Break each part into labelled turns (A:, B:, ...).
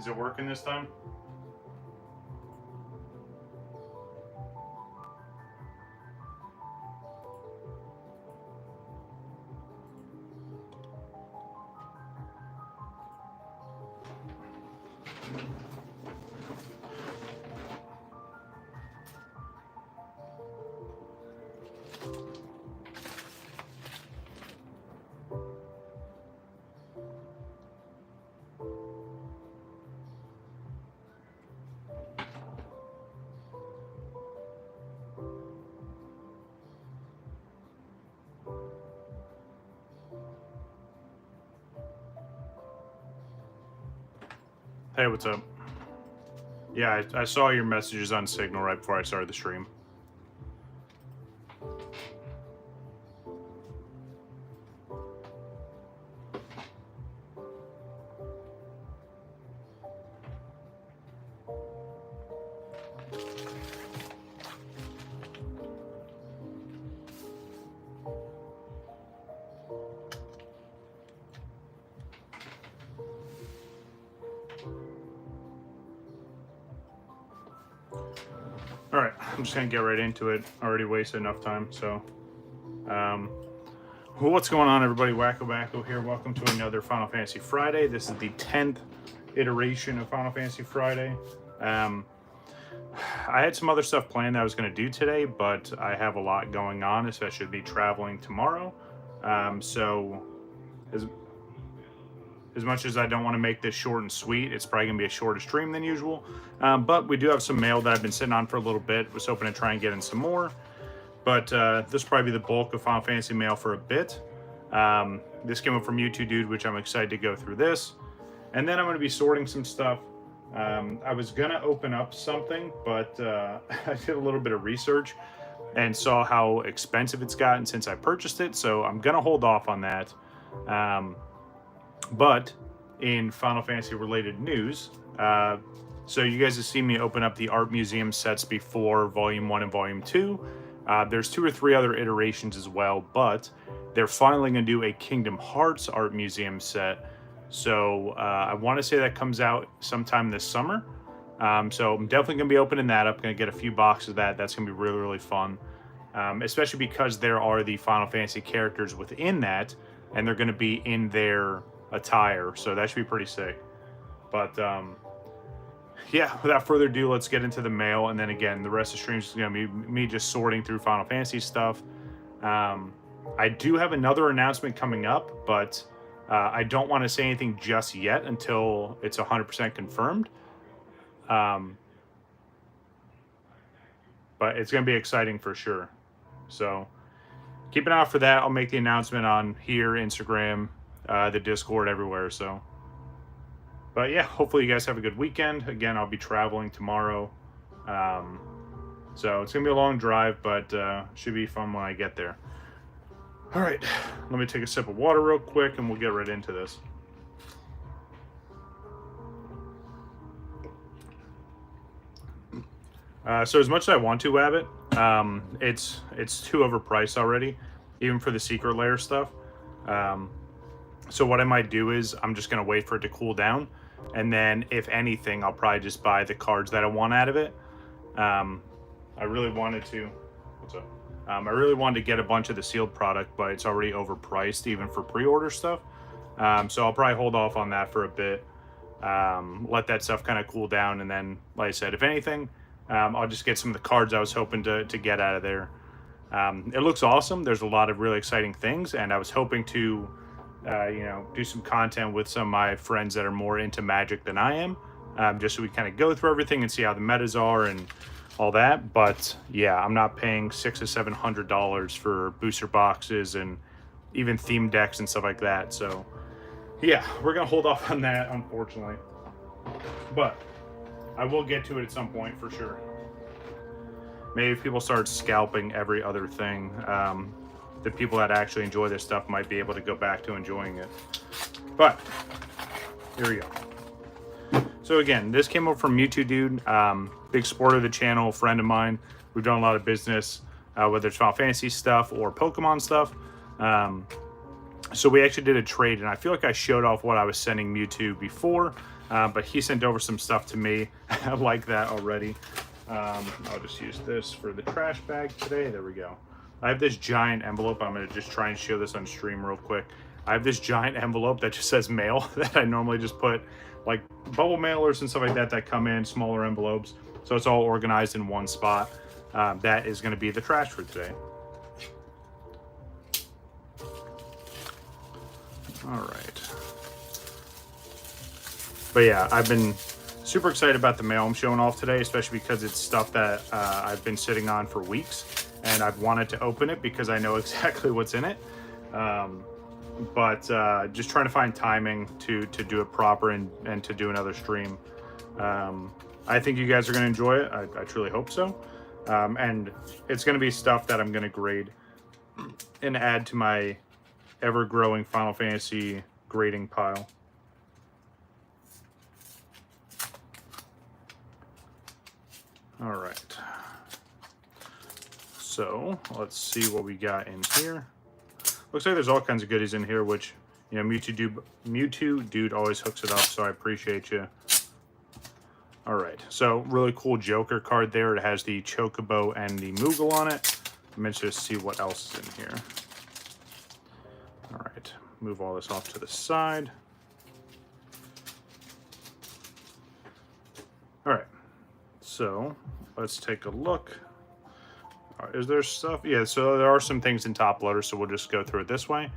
A: Is it working this time? Hey, what's up? Yeah, I saw your messages on Signal right before I started the stream. Alright, I'm just gonna get right into it. Already wasted enough time, so. What's going on, everybody? WakoBako here. Welcome to another Final Fantasy Friday. This is the 10th iteration of Final Fantasy Friday. I had some other stuff planned that I was going to do today, but I have a lot going on, especially me traveling tomorrow. So, as much as I don't want to make this short and sweet, it's probably going to be a shorter stream than usual. But we do have some mail that I've been sitting on for a little bit. Was hoping to try and get in some more. But this will probably be the bulk of Final Fantasy mail for a bit. This came up from WakoBako, which I'm excited to go through this. And then I'm going to be sorting some stuff. I was going to open up something, but I did a little bit of research and saw how expensive it's gotten since I purchased it. So I'm going to hold off on that. But in Final Fantasy related news, so you guys have seen me open up the art museum sets before, Volume 1 and Volume 2. There's 2 or 3 other iterations as well, but they're finally going to do a Kingdom Hearts art museum set. So I want to say that comes out sometime this summer. So I'm definitely going to be opening that up. Going to get a few boxes of that. That's going to be really, really fun. Especially because there are the Final Fantasy characters within that, and they're going to be in their attire. So that should be pretty sick. But yeah, without further ado, let's get into the mail. And then again, the rest of the stream is going to be me just sorting through Final Fantasy stuff. I do have another announcement coming up, but I don't want to say anything just yet until it's 100% confirmed. But it's going to be exciting for sure. So keep an eye out for that. I'll make the announcement on here, Instagram, the Discord, everywhere. So, but yeah, hopefully you guys have a good weekend. Again, I'll be traveling tomorrow. So it's going to be a long drive, but should be fun when I get there. All right, let me take a sip of water real quick and we'll get right into this. So as much as I want to, Wabbit, it's too overpriced already, even for the secret layer stuff. So what I might do is I'm just going to wait for it to cool down. And then if anything, I'll probably just buy the cards that I want out of it. I really wanted to, what's up? I really wanted to get a bunch of the sealed product, but it's already overpriced even for pre-order stuff. So I'll probably hold off on that for a bit. Let that stuff kind of cool down. And then, like I said, if anything, I'll just get some of the cards I was hoping to get out of there. It looks awesome. There's a lot of really exciting things. And I was hoping to, do some content with some of my friends that are more into Magic than I am. Just so we kind of go through everything and see how the metas are and all that. But yeah, I'm not paying $600 or $700 for booster boxes and even theme decks and stuff like that. So yeah, we're gonna hold off on that, unfortunately, but I will get to it at some point for sure. Maybe if people start scalping every other thing, the people that actually enjoy this stuff might be able to go back to enjoying it. But here we go. So again, this came over from WakoBako, big supporter of the channel, friend of mine. We've done a lot of business, whether it's Final Fantasy stuff or Pokemon stuff. So we actually did a trade, and I feel like I showed off what I was sending Mewtwo before. but he sent over some stuff to me. I like that already. I'll just use this for the trash bag today. There we go. I have this giant envelope. I'm going to just try and show this on stream real quick. I have this giant envelope that just says mail that I normally just put like bubble mailers and stuff like that that come in smaller envelopes. So it's all organized in one spot. That is going to be the trash for today. All right. But yeah, I've been super excited about the mail I'm showing off today, especially because it's stuff that I've been sitting on for weeks, and I've wanted to open it because I know exactly what's in it. But just trying to find timing to do it proper and to do another stream. I think you guys are going to enjoy it. I truly hope so. And it's going to be stuff that I'm going to grade and add to my ever-growing Final Fantasy grading pile. All right. So let's see what we got in here. Looks like there's all kinds of goodies in here, which, you know, Mewtwo dude always hooks it up, so I appreciate you. All right, so really cool Joker card there. It has the Chocobo and the Moogle on it. Let's just see what else is in here. All right, move all this off to the side. All right, so let's take a look. Is there stuff? Yeah, so there are some things in top loader, so we'll just go through it this way.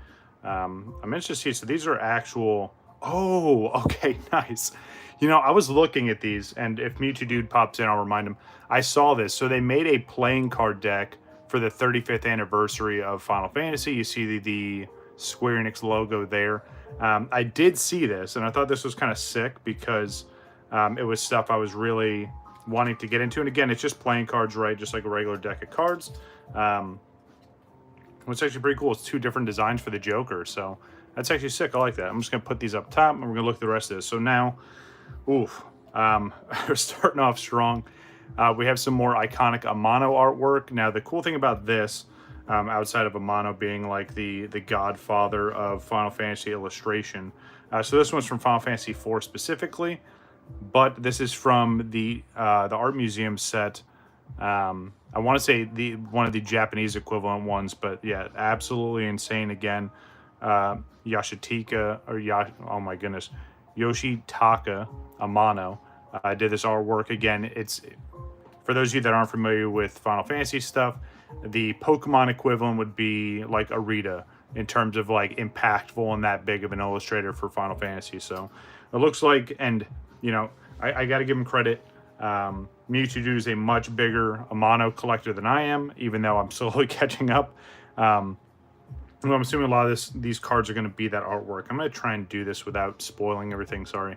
A: I'm interested to see, so these are actual, oh, okay, nice. You know, I was looking at these, and if Mewtwo Dude pops in, I'll remind him. I saw this. So they made a playing card deck for the 35th anniversary of Final Fantasy. You see the Square Enix logo there. I did see this, and I thought this was kind of sick because it was stuff I was really wanting to get into. And again, it's just playing cards, right? Just like a regular deck of cards. What's actually pretty cool is 2 different designs for the Joker. So that's actually sick. I like that. I'm just going to put these up top, and we're going to look at the rest of this. So now, oof, we're starting off strong. We have some more iconic Amano artwork. Now, the cool thing about this, outside of Amano being like the godfather of Final Fantasy illustration, so this one's from Final Fantasy IV specifically, but this is from the art museum set. I want to say one of the Japanese equivalent ones, but yeah, absolutely insane. Again, Yoshitaka oh my goodness, Yoshitaka Amano did this artwork. Again, it's for those of you that aren't familiar with Final Fantasy stuff, the Pokemon equivalent would be like Arita in terms of like impactful and that big of an illustrator for Final Fantasy. So it looks like, and you know, I got to give him credit. Mewtwo is a much bigger Amano collector than I am, even though I'm slowly catching up. I'm assuming a lot of these cards are going to be that artwork. I'm going to try and do this without spoiling everything. Sorry.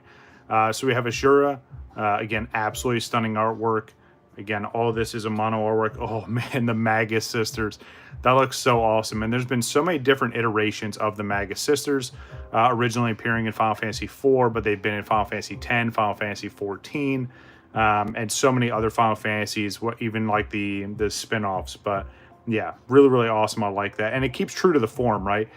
A: So we have Ashura. Again, absolutely stunning artwork. Again, all of this is Amano artwork. Oh man, the Magus sisters. That looks so awesome. And there's been so many different iterations of the Magus sisters, originally appearing in Final Fantasy IV, but they've been in Final Fantasy X, Final Fantasy XIV, and so many other Final Fantasies, even like the spin-offs. But yeah, really, really awesome. I like that. And it keeps true to the form, right?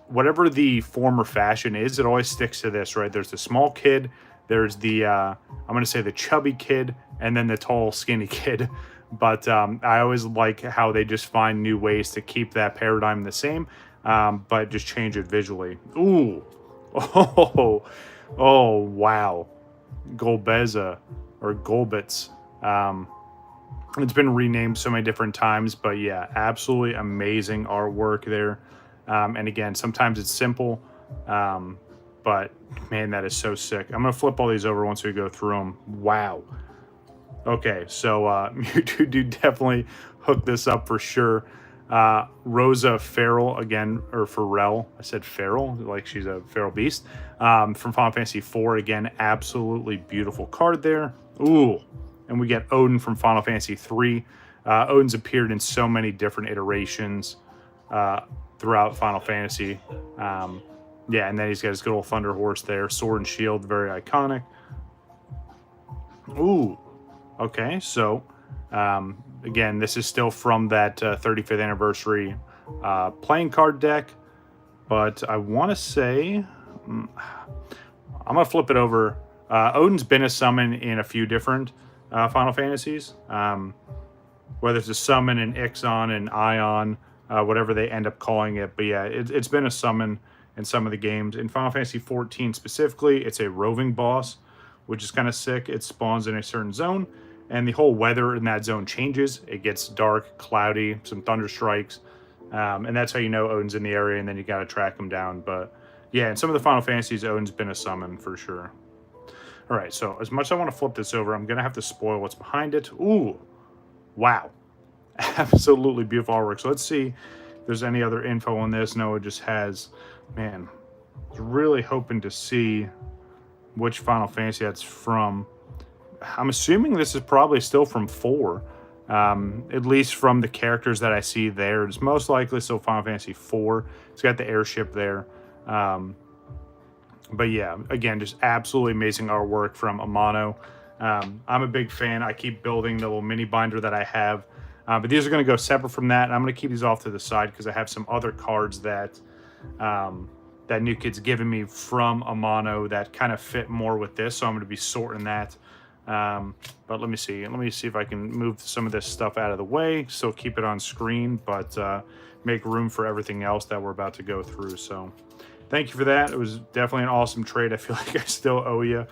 A: Whatever the form or fashion is, it always sticks to this, right? There's the small kid, there's the, I'm going to say the chubby kid, and then the tall, skinny kid. But I always like how they just find new ways to keep that paradigm the same, but just change it visually. Ooh. Oh, wow. Golbeza, or Golbitz. It's been renamed so many different times, but yeah, absolutely amazing artwork there. And again, sometimes it's simple, but man, that is so sick. I'm going to flip all these over once we go through them. Wow. Okay, so Mewtwo Dude definitely hooked this up for sure. Rosa Farrell, again, or Farrell. I said Farrell, like she's a feral beast. From Final Fantasy IV, again, absolutely beautiful card there. Ooh, and we get Odin from Final Fantasy III. Odin's appeared in so many different iterations throughout Final Fantasy. Yeah, and then he's got his good old Thunder Horse there. Sword and Shield, very iconic. Ooh. Okay, so again, this is still from that 35th anniversary playing card deck, but I want to say, I'm going to flip it over Odin's been a summon in a few different Final Fantasies. Whether it's a summon, an Ixon, an Ion, whatever they end up calling it. But yeah, it's been a summon in some of the games. In Final Fantasy 14 specifically, it's a roving boss, which is kind of sick. It spawns in a certain zone, and the whole weather in that zone changes. It gets dark, cloudy, some thunder strikes, and that's how you know Odin's in the area, and then you got to track him down. But yeah, in some of the Final Fantasies, Odin's been a summon for sure. All right, so as much as I want to flip this over, I'm going to have to spoil what's behind it. Ooh, wow. Absolutely beautiful artwork. So let's see if there's any other info on this. No, it just has, man, I was really hoping to see which Final Fantasy that's from. I'm assuming this is probably still from 4. At least from the characters that I see there. It's most likely still Final Fantasy 4. It's got the airship there. But yeah, again, just absolutely amazing artwork from Amano. I'm a big fan. I keep building the little mini binder that I have. But these are going to go separate from that. And I'm going to keep these off to the side because I have some other cards that that New Kid's given me from Amano that kind of fit more with this. So I'm going to be sorting that. But let me see. Let me see if I can move some of this stuff out of the way. Still keep it on screen, but make room for everything else that we're about to go through. So thank you for that. It was definitely an awesome trade. I feel like I still owe you.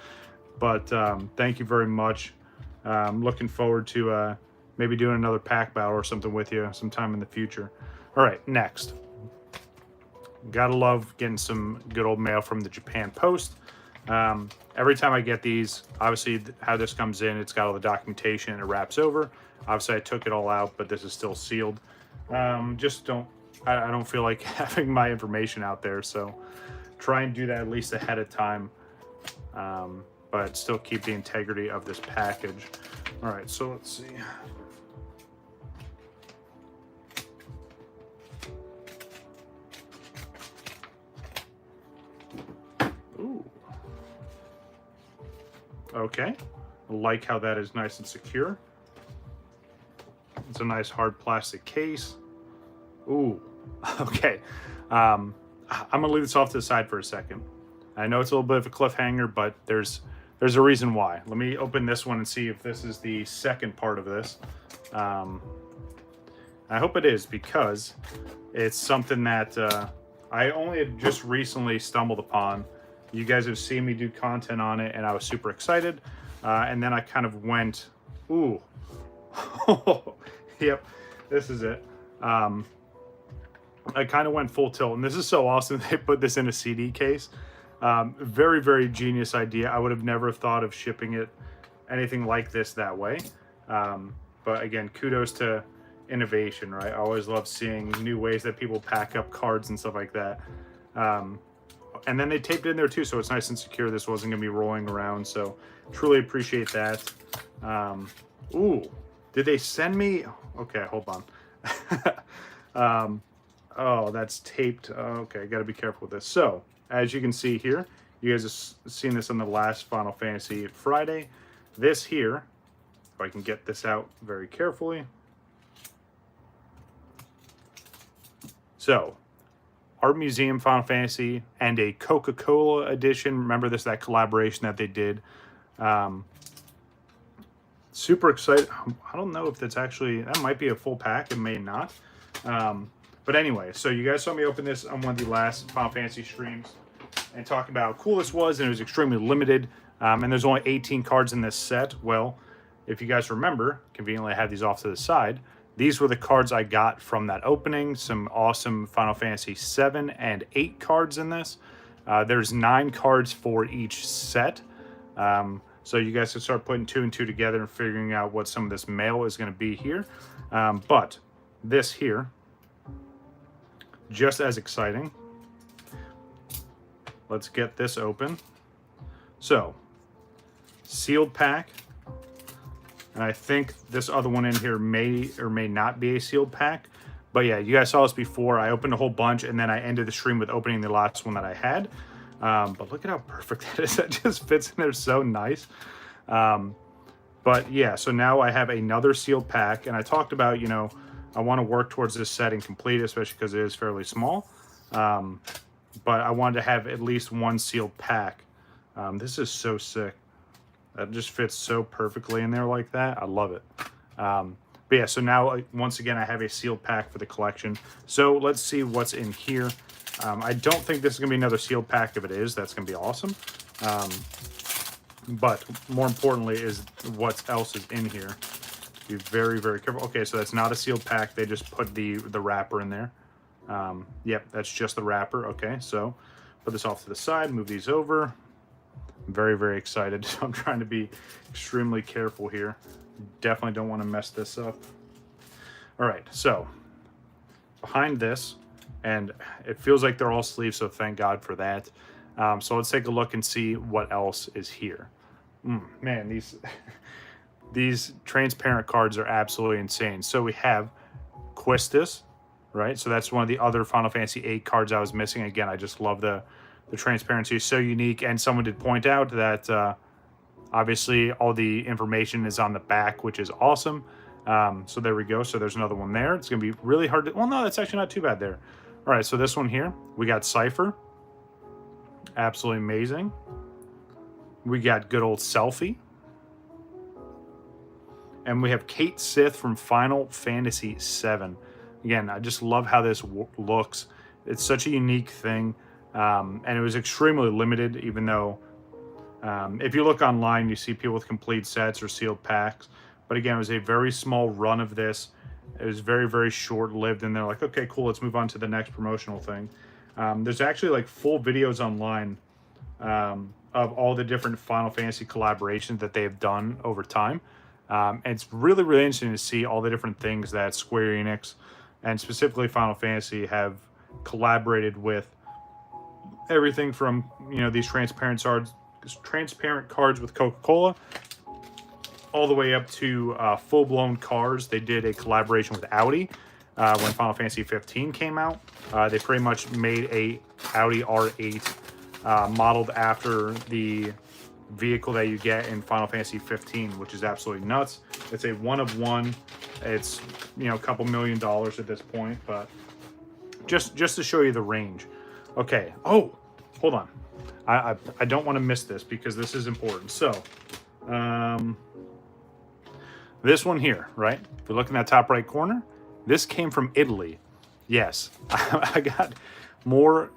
A: But thank you very much. Looking forward to maybe doing another pack battle or something with you sometime in the future. All right, next. Gotta love getting some good old mail from the Japan Post. Every time I get these, obviously how this comes in, it's got all the documentation and it wraps over. Obviously I took it all out, but this is still sealed. Just I don't feel like having my information out there, so try and do that at least ahead of time. But still keep the integrity of this package. All right, so let's see. Ooh. Okay, I like how that is nice and secure. It's a nice hard plastic case. Ooh, okay. I'm gonna leave this off to the side for a second. I know it's a little bit of a cliffhanger, but there's a reason why. Let me open this one and see if this is the second part of this. I hope it is, because it's something that I only had just recently stumbled upon. You guys have seen me do content on it, and I was super excited. And then I kind of went, ooh, yep, this is it. I kind of went full tilt, and this is so awesome. They put this in a CD case. Very, very genius idea. I would have never thought of shipping it anything like this that way. But again, kudos to innovation, right? I always love seeing new ways that people pack up cards and stuff like that. And then they taped it in there too, so it's nice and secure. This wasn't gonna be rolling around, so truly appreciate that. Ooh, did they send me? Okay, hold on. Oh, that's taped. Okay, I gotta be careful with this. So, as you can see here, you guys have seen this on the last Final Fantasy Friday. This here, if I can get this out very carefully. So, Art Museum Final Fantasy and a Coca-Cola edition. Remember this, that collaboration that they did. Super excited. I don't know if that's actually, that might be a full pack. It may not. But anyway, so you guys saw me open this on one of the last Final Fantasy streams and talk about how cool this was, and it was extremely limited. And there's only 18 cards in this set. Well, if you guys remember, conveniently I had these off to the side. These were the cards I got from that opening. Some awesome Final Fantasy 7 and 8 cards in this. There's 9 cards for each set. So you guys can start putting 2 and 2 together and figuring out what some of this mail is going to be here. But this here, just as exciting. Let's get this open. So, sealed pack. And I think this other one in here may or may not be a sealed pack. But yeah, you guys saw this before. I opened a whole bunch, and then I ended the stream with opening the last one that I had. But look at how perfect that is. That just fits in there so nice. But yeah, so now I have another sealed pack. And I talked about, you know, I want to work towards this set and complete it, especially because it is fairly small. But I wanted to have at least one sealed pack. This is so sick. That just fits so perfectly in there like that. I love it. But yeah, so now once again, I have a sealed pack for the collection. So let's see what's in here. I don't think this is going to be another sealed pack. If it is, that's going to be awesome. But more importantly is what else is in here. Be very, very careful. Okay, so that's not a sealed pack. They just put the wrapper in there. Yep, that's just the wrapper. Okay, so put this off to the side, move these over. I'm very, very excited. I'm trying to be extremely careful here. Definitely don't want to mess this up. All right, so behind this, and it feels like they're all sleeves, so thank God for that. So let's take a look and see what else is here. Man, these transparent cards are absolutely insane. So we have Quistis, right? So that's one of the other Final Fantasy VIII cards I was missing. Again, I just love the transparency is so unique. And someone did point out that obviously all the information is on the back, which is awesome. So there we go. So there's another one there. It's going to be really hard to... Well, no, that's actually not too bad there. All right, so this one here, we got Cypher. Absolutely amazing. We got good old Selphie. And we have Kate Sith from Final Fantasy VII. Again, I just love how this looks. It's such a unique thing. And it was extremely limited, even though if you look online, you see people with complete sets or sealed packs. But again, it was a very small run of this. It was very, very short-lived. And they're like, okay, cool, let's move on to the next promotional thing. There's actually like full videos online of all the different Final Fantasy collaborations that they have done over time. And it's really, really interesting to see all the different things that Square Enix and specifically Final Fantasy have collaborated with. Everything from, you know, these transparent cards with Coca-Cola all the way up to full-blown cars. They did a collaboration with Audi when Final Fantasy 15 came out. They pretty much made a Audi R8 modeled after the vehicle that you get in Final Fantasy 15, which is absolutely nuts. It's a one of one. It's, you know, a couple $1 million at this point, but just to show you the range. Okay. Oh, hold on. I don't want to miss this because this is important. So, this one here, right? If you look in that top right corner, this came from Italy. Yes, I got more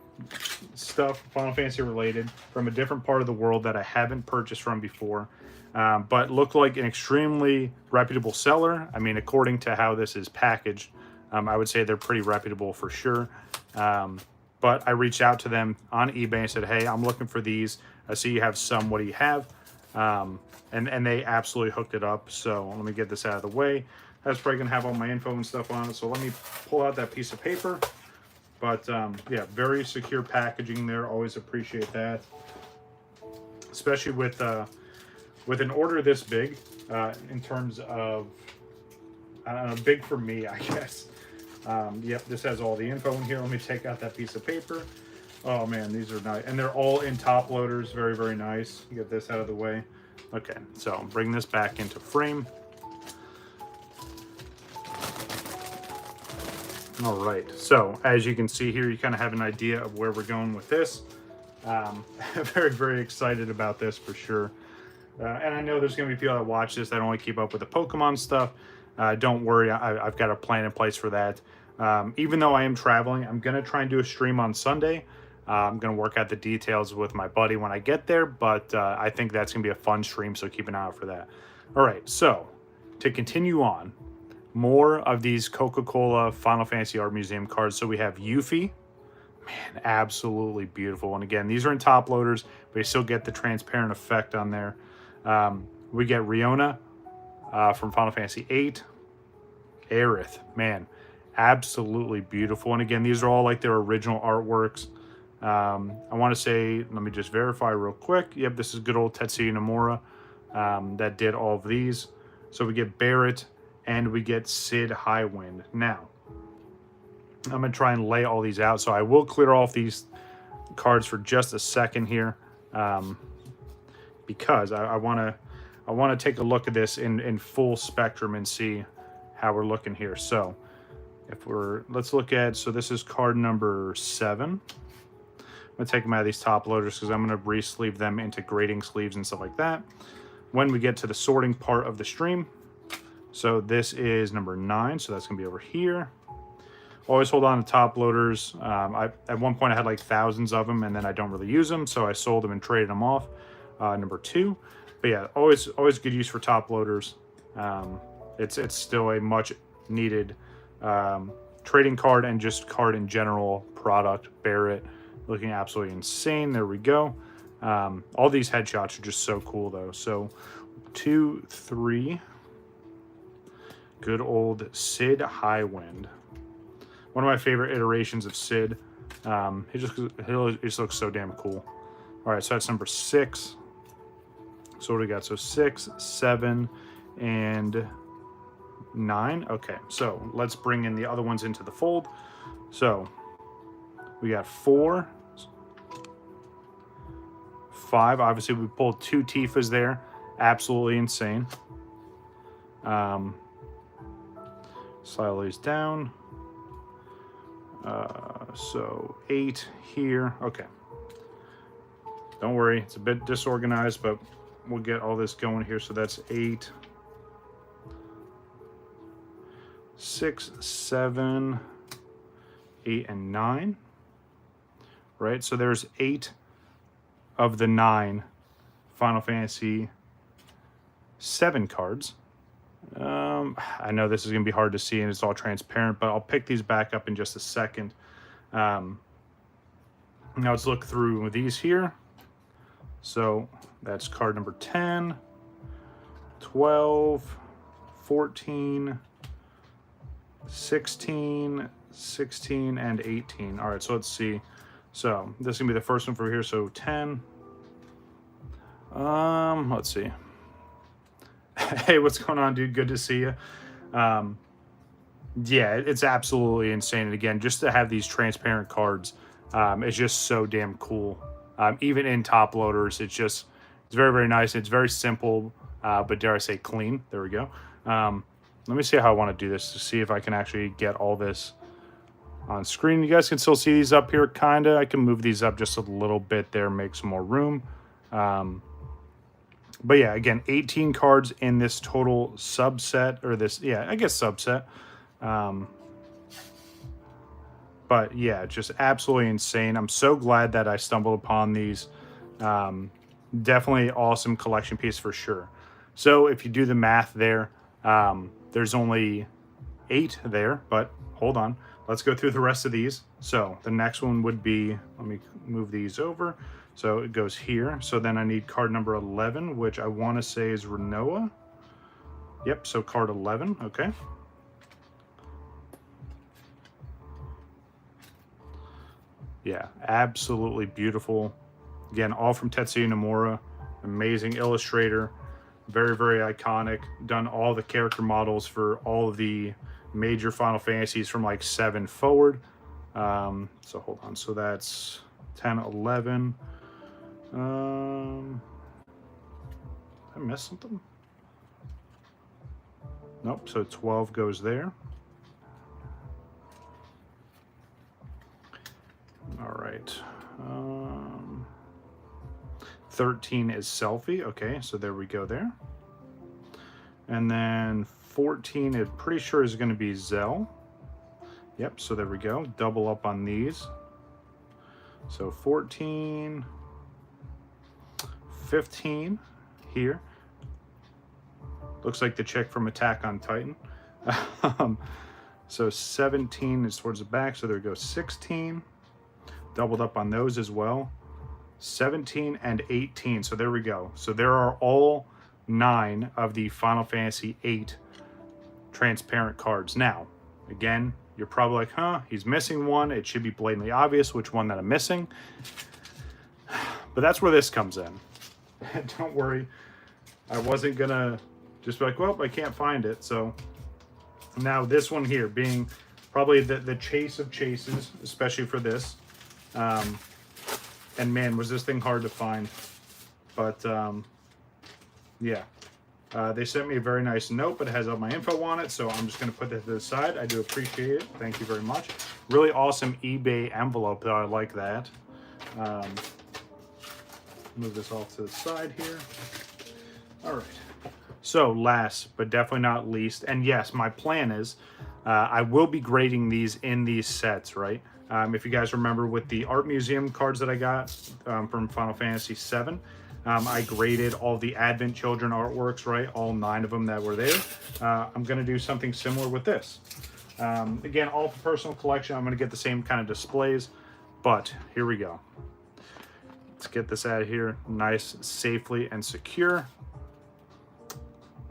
A: stuff Final Fantasy related from a different part of the world that I haven't purchased from before, but looked like an extremely reputable seller. I mean, according to how this is packaged, I would say they're pretty reputable for sure. But I reached out to them on eBay and said, hey, I'm looking for these. I see you have some. What do you have? And they absolutely hooked it up. So let me get this out of the way. That's probably going to have all my info and stuff on it. So let me pull out that piece of paper. But yeah, very secure packaging there. Always appreciate that. Especially with an order this big, in terms of, I don't know, big for me, I guess. Yep, this has all the info in here. Let me take out that piece of paper. Oh man, these are nice. And they're all in top loaders. Very, very nice. Get this out of the way. Okay, so bring this back into frame. All right, so as you can see here, you kind of have an idea of where we're going with this. Very, very excited about this for sure. And I know there's going to be people that watch this that only keep up with the Pokemon stuff. Don't worry, I've got a plan in place for that. Even though I am traveling, I'm going to try and do a stream on Sunday. I'm going to work out the details with my buddy when I get there, but I think that's going to be a fun stream, so keep an eye out for that. All right, so to continue on, more of these Coca-Cola Final Fantasy Art Museum cards. So we have Yuffie. Man, absolutely beautiful. And again, these are in top loaders, but you still get the transparent effect on there. We get Riona from Final Fantasy VIII. Aerith, man, absolutely beautiful. And again, these are all like their original artworks. I want to say, let me just verify real quick. Yep, this is good old Tetsuya Nomura that did all of these. So we get Barrett and we get Sid Highwind. Now, I'm going to try and lay all these out. So I will clear off these cards for just a second here, because I want to take a look at this in full spectrum and see how we're looking here. So let's look at, so this is card number 7. I'm going to take them out of these top loaders because I'm going to re-sleeve them into grading sleeves and stuff like that. when we get to the sorting part of the stream. So this is number 9, so that's gonna be over here. Always hold on to top loaders. At one point I had like thousands of them, and then I don't really use them, so I sold them and traded them off. Number 2, but yeah, always good use for top loaders. It's still a much needed trading card and just card in general product. Barrett looking absolutely insane. There we go. All these headshots are just so cool though. So 2, 3. Good old Sid Highwind. One of my favorite iterations of Sid. He just looks so damn cool. All right, so that's number 6. So what do we got? So 6, 7, and 9. Okay, so let's bring in the other ones into the fold. So we got 4, 5. Obviously, we pulled 2 Tifas there. Absolutely insane. Slide these down. So 8 here. Okay. Don't worry, it's a bit disorganized, but we'll get all this going here. So that's 8, 6, 7, 8, and 9. Right? So there's 8 of the 9 Final Fantasy 7 cards. I know this is going to be hard to see and it's all transparent, but I'll pick these back up in just a second. Now let's look through these here. So that's card number 10, 12, 14, 16, 16, and 18. All right, so let's see. So this is going to be the first one for here. So 10. Let's see. Hey, what's going on, dude? Good to see you. Yeah, it's absolutely insane. And again, just to have these transparent cards is just so damn cool. Even in top loaders, it's very, very nice. It's very simple, but dare I say clean. There we go. Let me see how I want to do this to see if I can actually get all this on screen. You guys can still see these up here, kind of. I can move these up just a little bit there, make some more room. But yeah, again, 18 cards in this total subset, or this, yeah, I guess subset. But yeah, just absolutely insane. I'm so glad that I stumbled upon these. Definitely awesome collection piece for sure. So if you do the math there, there's only 8 there, but hold on. Let's go through the rest of these. So the next one would be, let me move these over. So it goes here. So then I need card number 11, which I want to say is Renoa. Yep, so card 11, okay. Yeah, absolutely beautiful. Again, all from Tetsuya Nomura. Amazing illustrator. Very, very iconic. Done all the character models for all of the major Final Fantasies from like 7 forward. So hold on. So that's 10, 11. Did I miss something? Nope. So 12 goes there. All right. 13 is Selfie. Okay, so there we go there. And then 14, I'm pretty sure is going to be Zell. Yep, so there we go. Double up on these. So 14, 15 here. Looks like the chick from Attack on Titan. So 17 is towards the back, so there goes 16. Doubled up on those as well. 17 and 18, so there we go. So there are all 9 of the Final Fantasy VIII transparent cards. Now, again, you're probably like, huh, he's missing one. It should be blatantly obvious which one that I'm missing. But that's where this comes in. Don't worry. I wasn't going to just be like, well, I can't find it. So now this one here being probably the chase of chases, especially for this. And man, was this thing hard to find. But yeah. They sent me a very nice note, but it has all my info on it, so I'm just going to put that to the side. I do appreciate it. Thank you very much. Really awesome eBay envelope, though. I like that. Move this off to the side here. All right. So last but definitely not least, and yes, my plan is I will be grading these in these sets, right? If you guys remember with the art museum cards that I got from Final Fantasy VII, I graded all the Advent Children artworks, right? All 9 of them that were there. I'm going to do something similar with this. Again, all for personal collection. I'm going to get the same kind of displays, but here we go. Let's get this out of here nice, safely, and secure.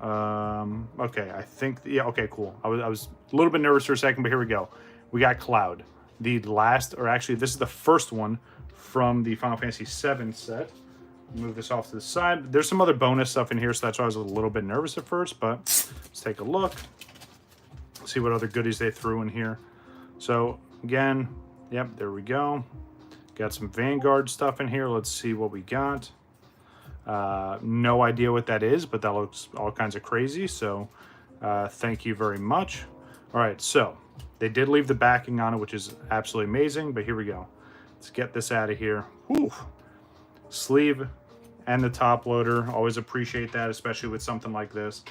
A: Okay, I think, yeah, okay, cool. I was a little bit nervous for a second, but here we go. We got Cloud. The last, or actually, this is the first one from the Final Fantasy VII set. Move this off to the side. There's some other bonus stuff in here, so that's why I was a little bit nervous at first, but let's take a look. See what other goodies they threw in here. So, again, yep, there we go. Got some Vanguard stuff in here. Let's see what we got. No idea what that is, but that looks all kinds of crazy, so thank you very much. All right, so they did leave the backing on it, which is absolutely amazing, but here we go. Let's get this out of here. Whew. Sleeve and the top loader, always appreciate that, especially with something like this.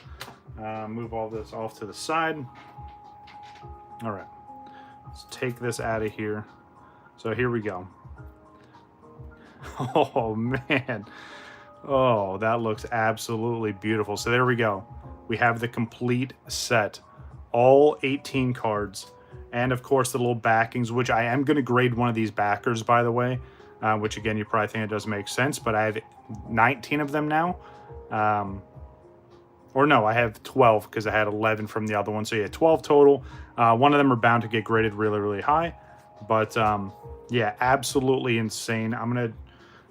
A: Move all this off to the side. All right, let's take this out of here. So here we go. Oh man. Oh, that looks absolutely beautiful. So there we go. We have the complete set. All 18 cards. And of course the little backings, which I am going to grade one of these backers, by the way. Which again, you probably think it doesn't make sense, but I have 19 of them now. Or no, I have 12 because I had 11 from the other one. So yeah, 12 total. One of them are bound to get graded really, really high. But yeah, absolutely insane. I'm going to...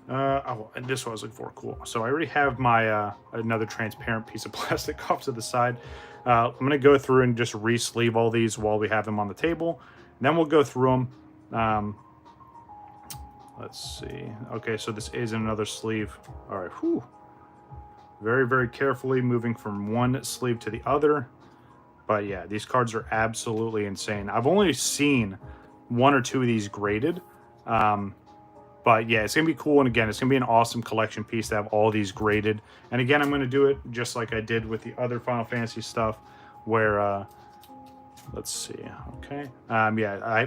A: oh, and this one I was looking for. Cool. So I already have my another transparent piece of plastic off to the side. I'm going to go through and just re-sleeve all these while we have them on the table. And then we'll go through them. Let's see. Okay, so this is another sleeve. All right. Whew. Very, very carefully moving from one sleeve to the other. But yeah, these cards are absolutely insane. I've only seen 1 or 2 of these graded. But yeah, it's going to be cool. And again, it's going to be an awesome collection piece to have all these graded. And again, I'm going to do it just like I did with the other Final Fantasy stuff where, let's see. Okay. Yeah,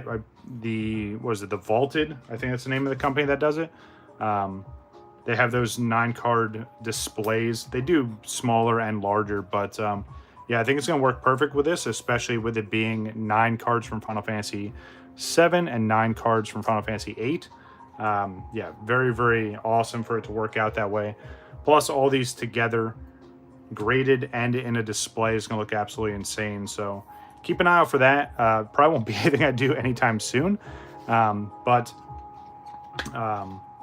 A: what is it? The Vaulted, I think that's the name of the company that does it. They have those 9-card displays. They do smaller and larger, but yeah, I think it's going to work perfect with this, especially with it being 9 cards from Final Fantasy VII and 9 cards from Final Fantasy VIII. Yeah, very, very awesome for it to work out that way. Plus, all these together, graded and in a display, is going to look absolutely insane. So keep an eye out for that. Probably won't be anything I do anytime soon.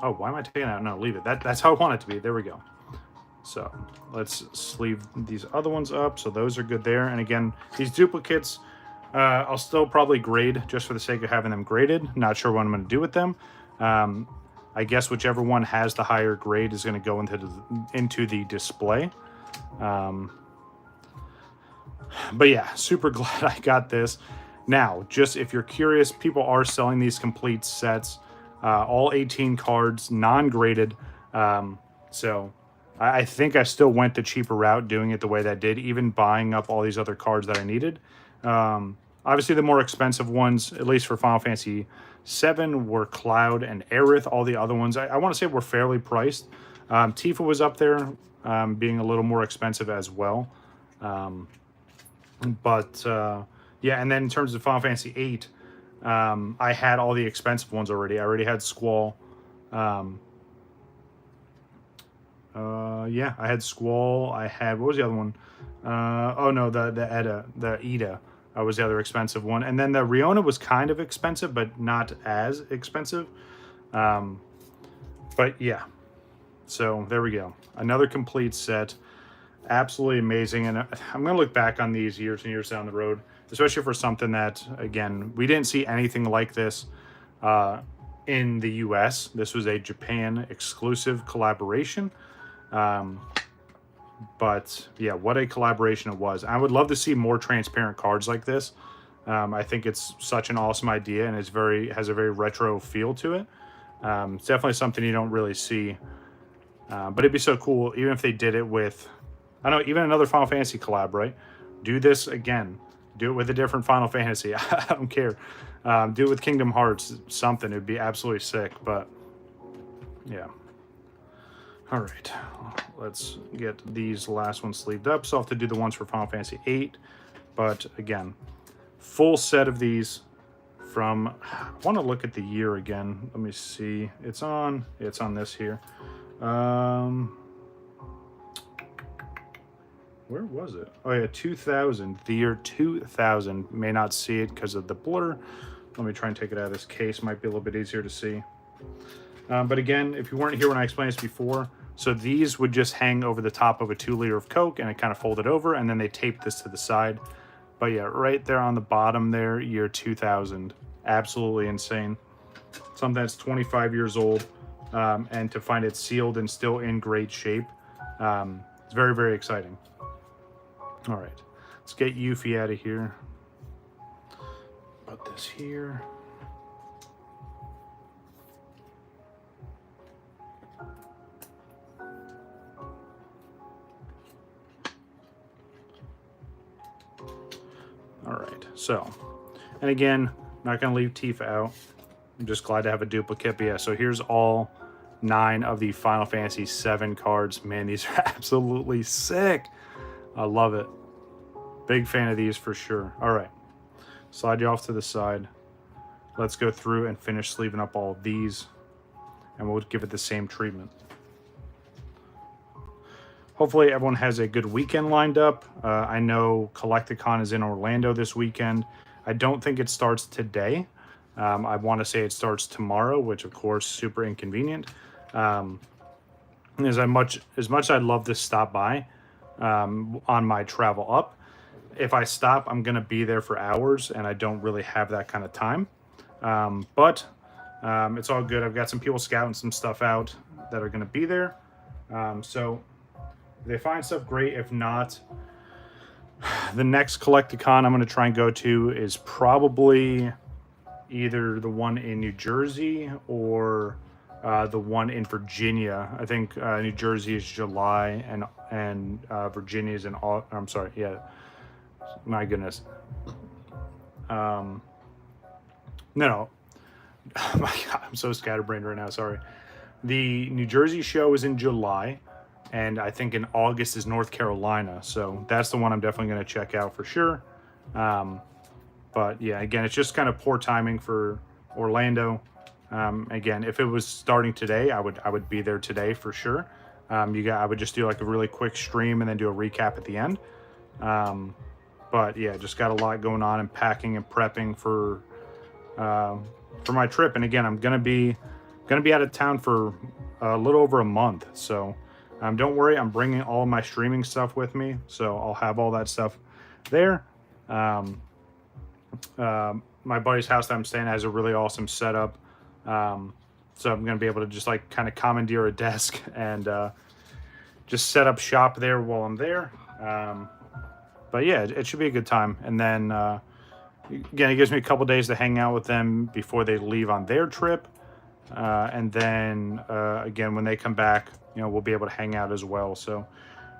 A: Oh, why am I taking it out? No, leave it. That's how I want it to be. There we go. So let's sleeve these other ones up. So those are good there. And again, these duplicates, I'll still probably grade just for the sake of having them graded. Not sure what I'm going to do with them. I guess whichever one has the higher grade is going to go into the display. But yeah, super glad I got this. Now, just if you're curious, people are selling these complete sets, all 18 cards, non-graded. So I think I still went the cheaper route doing it the way that I did, even buying up all these other cards that I needed. Obviously, the more expensive ones, at least for Final Fantasy VII, were Cloud and Aerith. All the other ones, I want to say, were fairly priced. Tifa was up there, being a little more expensive as well. Yeah, and then in terms of Final Fantasy VIII, I had all the expensive ones already. I already had Squall. Yeah, I had Squall. I had, what was the other one? Oh no, the Ida. Was the other expensive one. And then the Riona was kind of expensive, but not as expensive. But yeah, so there we go. Another complete set. Absolutely amazing. And I'm going to look back on these years and years down the road, especially for something that, again, we didn't see anything like this in the US. This was a Japan exclusive collaboration. But yeah, what a collaboration it was. I would love to see more transparent cards like this. I think it's such an awesome idea, and has a very retro feel to it. It's definitely something you don't really see. But it'd be so cool, even if they did it with I know, even another Final Fantasy collab, right? Do this again. Do it with a different Final Fantasy. I don't care. Do it with Kingdom Hearts, something. It'd be absolutely sick, but yeah. All right, let's get these last ones sleeved up. So I'll have to do the ones for Final Fantasy VIII, but again, full set of these from, I want to look at the year again. Let me see. It's on this here. Where was it? Oh yeah, 2000, the year 2000. May not see it because of the blur. Let me try and take it out of this case. Might be a little bit easier to see. But again, if you weren't here when I explained this before, so these would just hang over the top of a 2-liter of Coke and it kind of folded over, and then they taped this to the side. But yeah, right there on the bottom there, year 2000. Absolutely insane. Something that's 25 years old, and to find it sealed and still in great shape, it's very, very exciting. All right, let's get Yuffie out of here. Put this here. All right, so, and again, not going to leave Tifa out. I'm just glad to have a duplicate. But yeah, so here's all 9 of the Final Fantasy VII cards. Man, these are absolutely sick. I love it. Big fan of these for sure. All right, slide you off to the side. Let's go through and finish sleeving up all of these, and we'll give it the same treatment. Hopefully everyone has a good weekend lined up. I know Collecticon is in Orlando this weekend. I don't think it starts today. I want to say it starts tomorrow, which of course super inconvenient. As much as I'd love to stop by on my travel up, if I stop, I'm going to be there for hours, and I don't really have that kind of time. But it's all good. I've got some people scouting some stuff out that are going to be there. So if they find stuff, great. If not, the next Collecticon I'm going to try and go to is probably either the one in New Jersey or the one in Virginia. I think New Jersey is July, and Virginia is in August. I'm sorry, yeah. My goodness. No. Oh my God, I'm so scatterbrained right now. Sorry. The New Jersey show is in July, and I think in August is North Carolina. So that's the one I'm definitely going to check out for sure. But yeah, again, it's just kind of poor timing for Orlando. Again, if it was starting today, I would be there today for sure. I would just do like a really quick stream and then do a recap at the end. But yeah, just got a lot going on and packing and prepping for my trip. And again, I'm gonna be out of town for a little over a month. So don't worry, I'm bringing all my streaming stuff with me, so I'll have all that stuff there. My buddy's house that I'm staying at has a really awesome setup. So I'm gonna be able to just like kind of commandeer a desk and just set up shop there while I'm there. But yeah, it should be a good time. And then, again, it gives me a couple days to hang out with them before they leave on their trip. And then, again, when they come back, we'll be able to hang out as well. So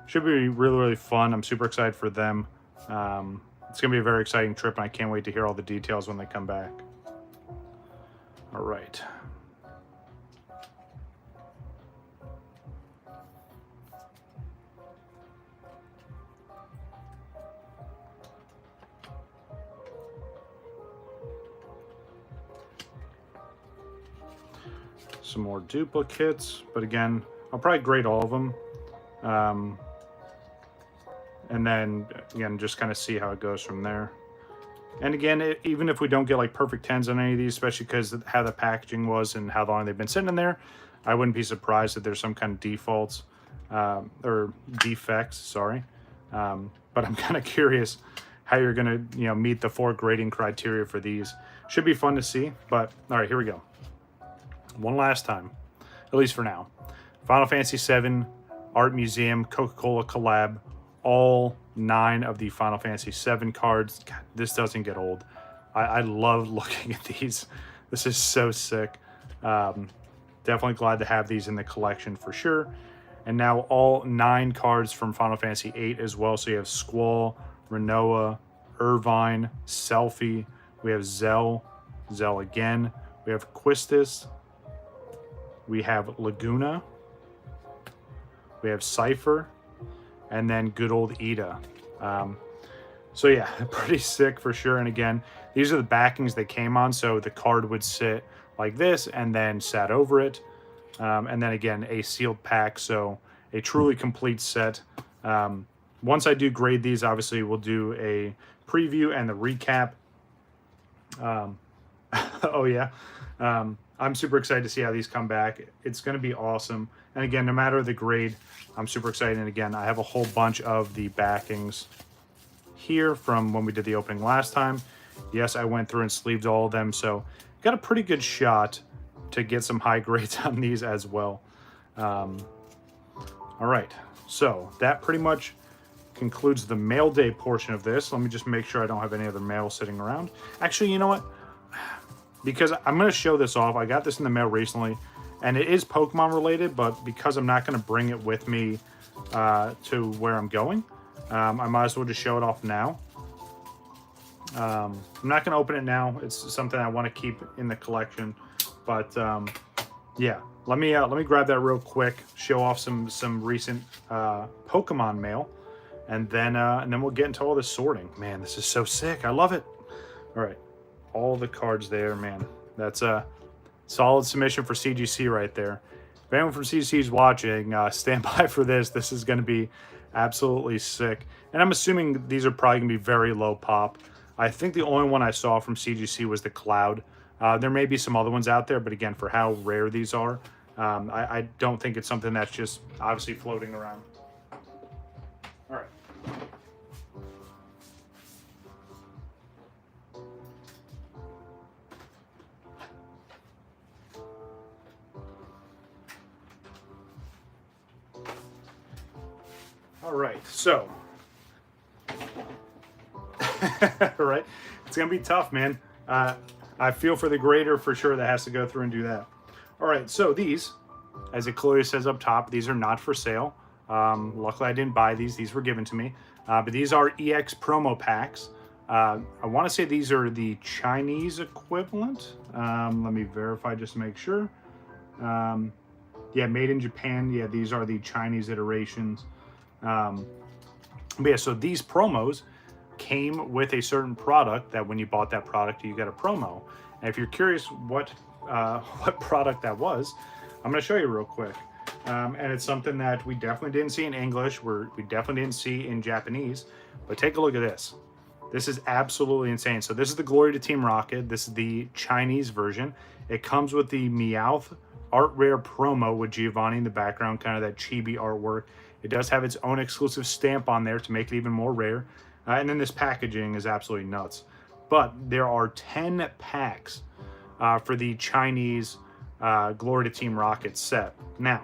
A: should be really, really fun. I'm super excited for them. It's going to be a very exciting trip, and I can't wait to hear all the details when they come back. All right. Some more duplicates, but again, I'll probably grade all of them, and then again just kind of see how it goes from there. And again, even if we don't get like perfect 10s on any of these, especially because of how the packaging was and how long they've been sitting in there, I wouldn't be surprised if there's some kind of defaults or defects, sorry. But I'm kind of curious how you're gonna meet the 4 grading criteria for these. Should be fun to see. But all right, here we go. One last time, at least for now. Final Fantasy VII Art Museum Coca-Cola collab. All 9 of the Final Fantasy VII cards. God, this doesn't get old. I love looking at these. This is so sick. Definitely glad to have these in the collection for sure. And now all 9 cards from Final Fantasy VIII as well. So you have Squall, Renoa, Irvine, Selfie. We have Zell again. We have Quistis. We have Laguna. We have Cypher. And then good old Ida. So yeah, pretty sick for sure. And again, these are the backings they came on. So the card would sit like this and then sat over it. And then again, a sealed pack. So a truly complete set. Once I do grade these, obviously we'll do a preview and the recap. Oh yeah. I'm super excited to see how these come back. It's going to be awesome. And again, no matter the grade, I'm super excited. And again, I have a whole bunch of the backings here from when we did the opening last time. Yes, I went through and sleeved all of them. So got a pretty good shot to get some high grades on these as well. All right. So that pretty much concludes the mail day portion of this. Let me just make sure I don't have any other mail sitting around. Actually, you know what? Because I'm going to show this off. I got this in the mail recently, and it is Pokemon related, but because I'm not going to bring it with me to where I'm going, I might as well just show it off now. I'm not going to open it now. It's something I want to keep in the collection, but yeah. Let me grab that real quick. Show off some recent Pokemon mail, and then we'll get into all this sorting. Man, this is so sick. I love it. All right. All the cards there, man. That's a solid submission for CGC right there. If anyone from CGC is watching, stand by for this. This is going to be absolutely sick. And I'm assuming these are probably going to be very low pop. I think the only one I saw from CGC was the Cloud. There may be some other ones out there, but again, for how rare these are, I don't think it's something that's just obviously floating around. All right. All right, so, right, it's gonna be tough, man. I feel for the grader for sure that has to go through and do that. All right, so these, as it clearly says up top, these are not for sale. Luckily, I didn't buy these. These were given to me. But these are EX promo packs. I want to say these are the Chinese equivalent. Let me verify just to make sure. Yeah, made in Japan. Yeah, these are the Chinese iterations. But yeah, so these promos came with a certain product that when you bought that product, you got a promo. And if you're curious what product that was, I'm going to show you real quick. And it's something that we definitely didn't see in English. We definitely didn't see in Japanese. But take a look at this. This is absolutely insane. So this is the Glory to Team Rocket. This is the Chinese version. It comes with the Meowth Art Rare promo with Giovanni in the background, kind of that chibi artwork. It does have its own exclusive stamp on there to make it even more rare. And then this packaging is absolutely nuts. But there are 10 packs for the Chinese Glory to Team Rocket set. Now,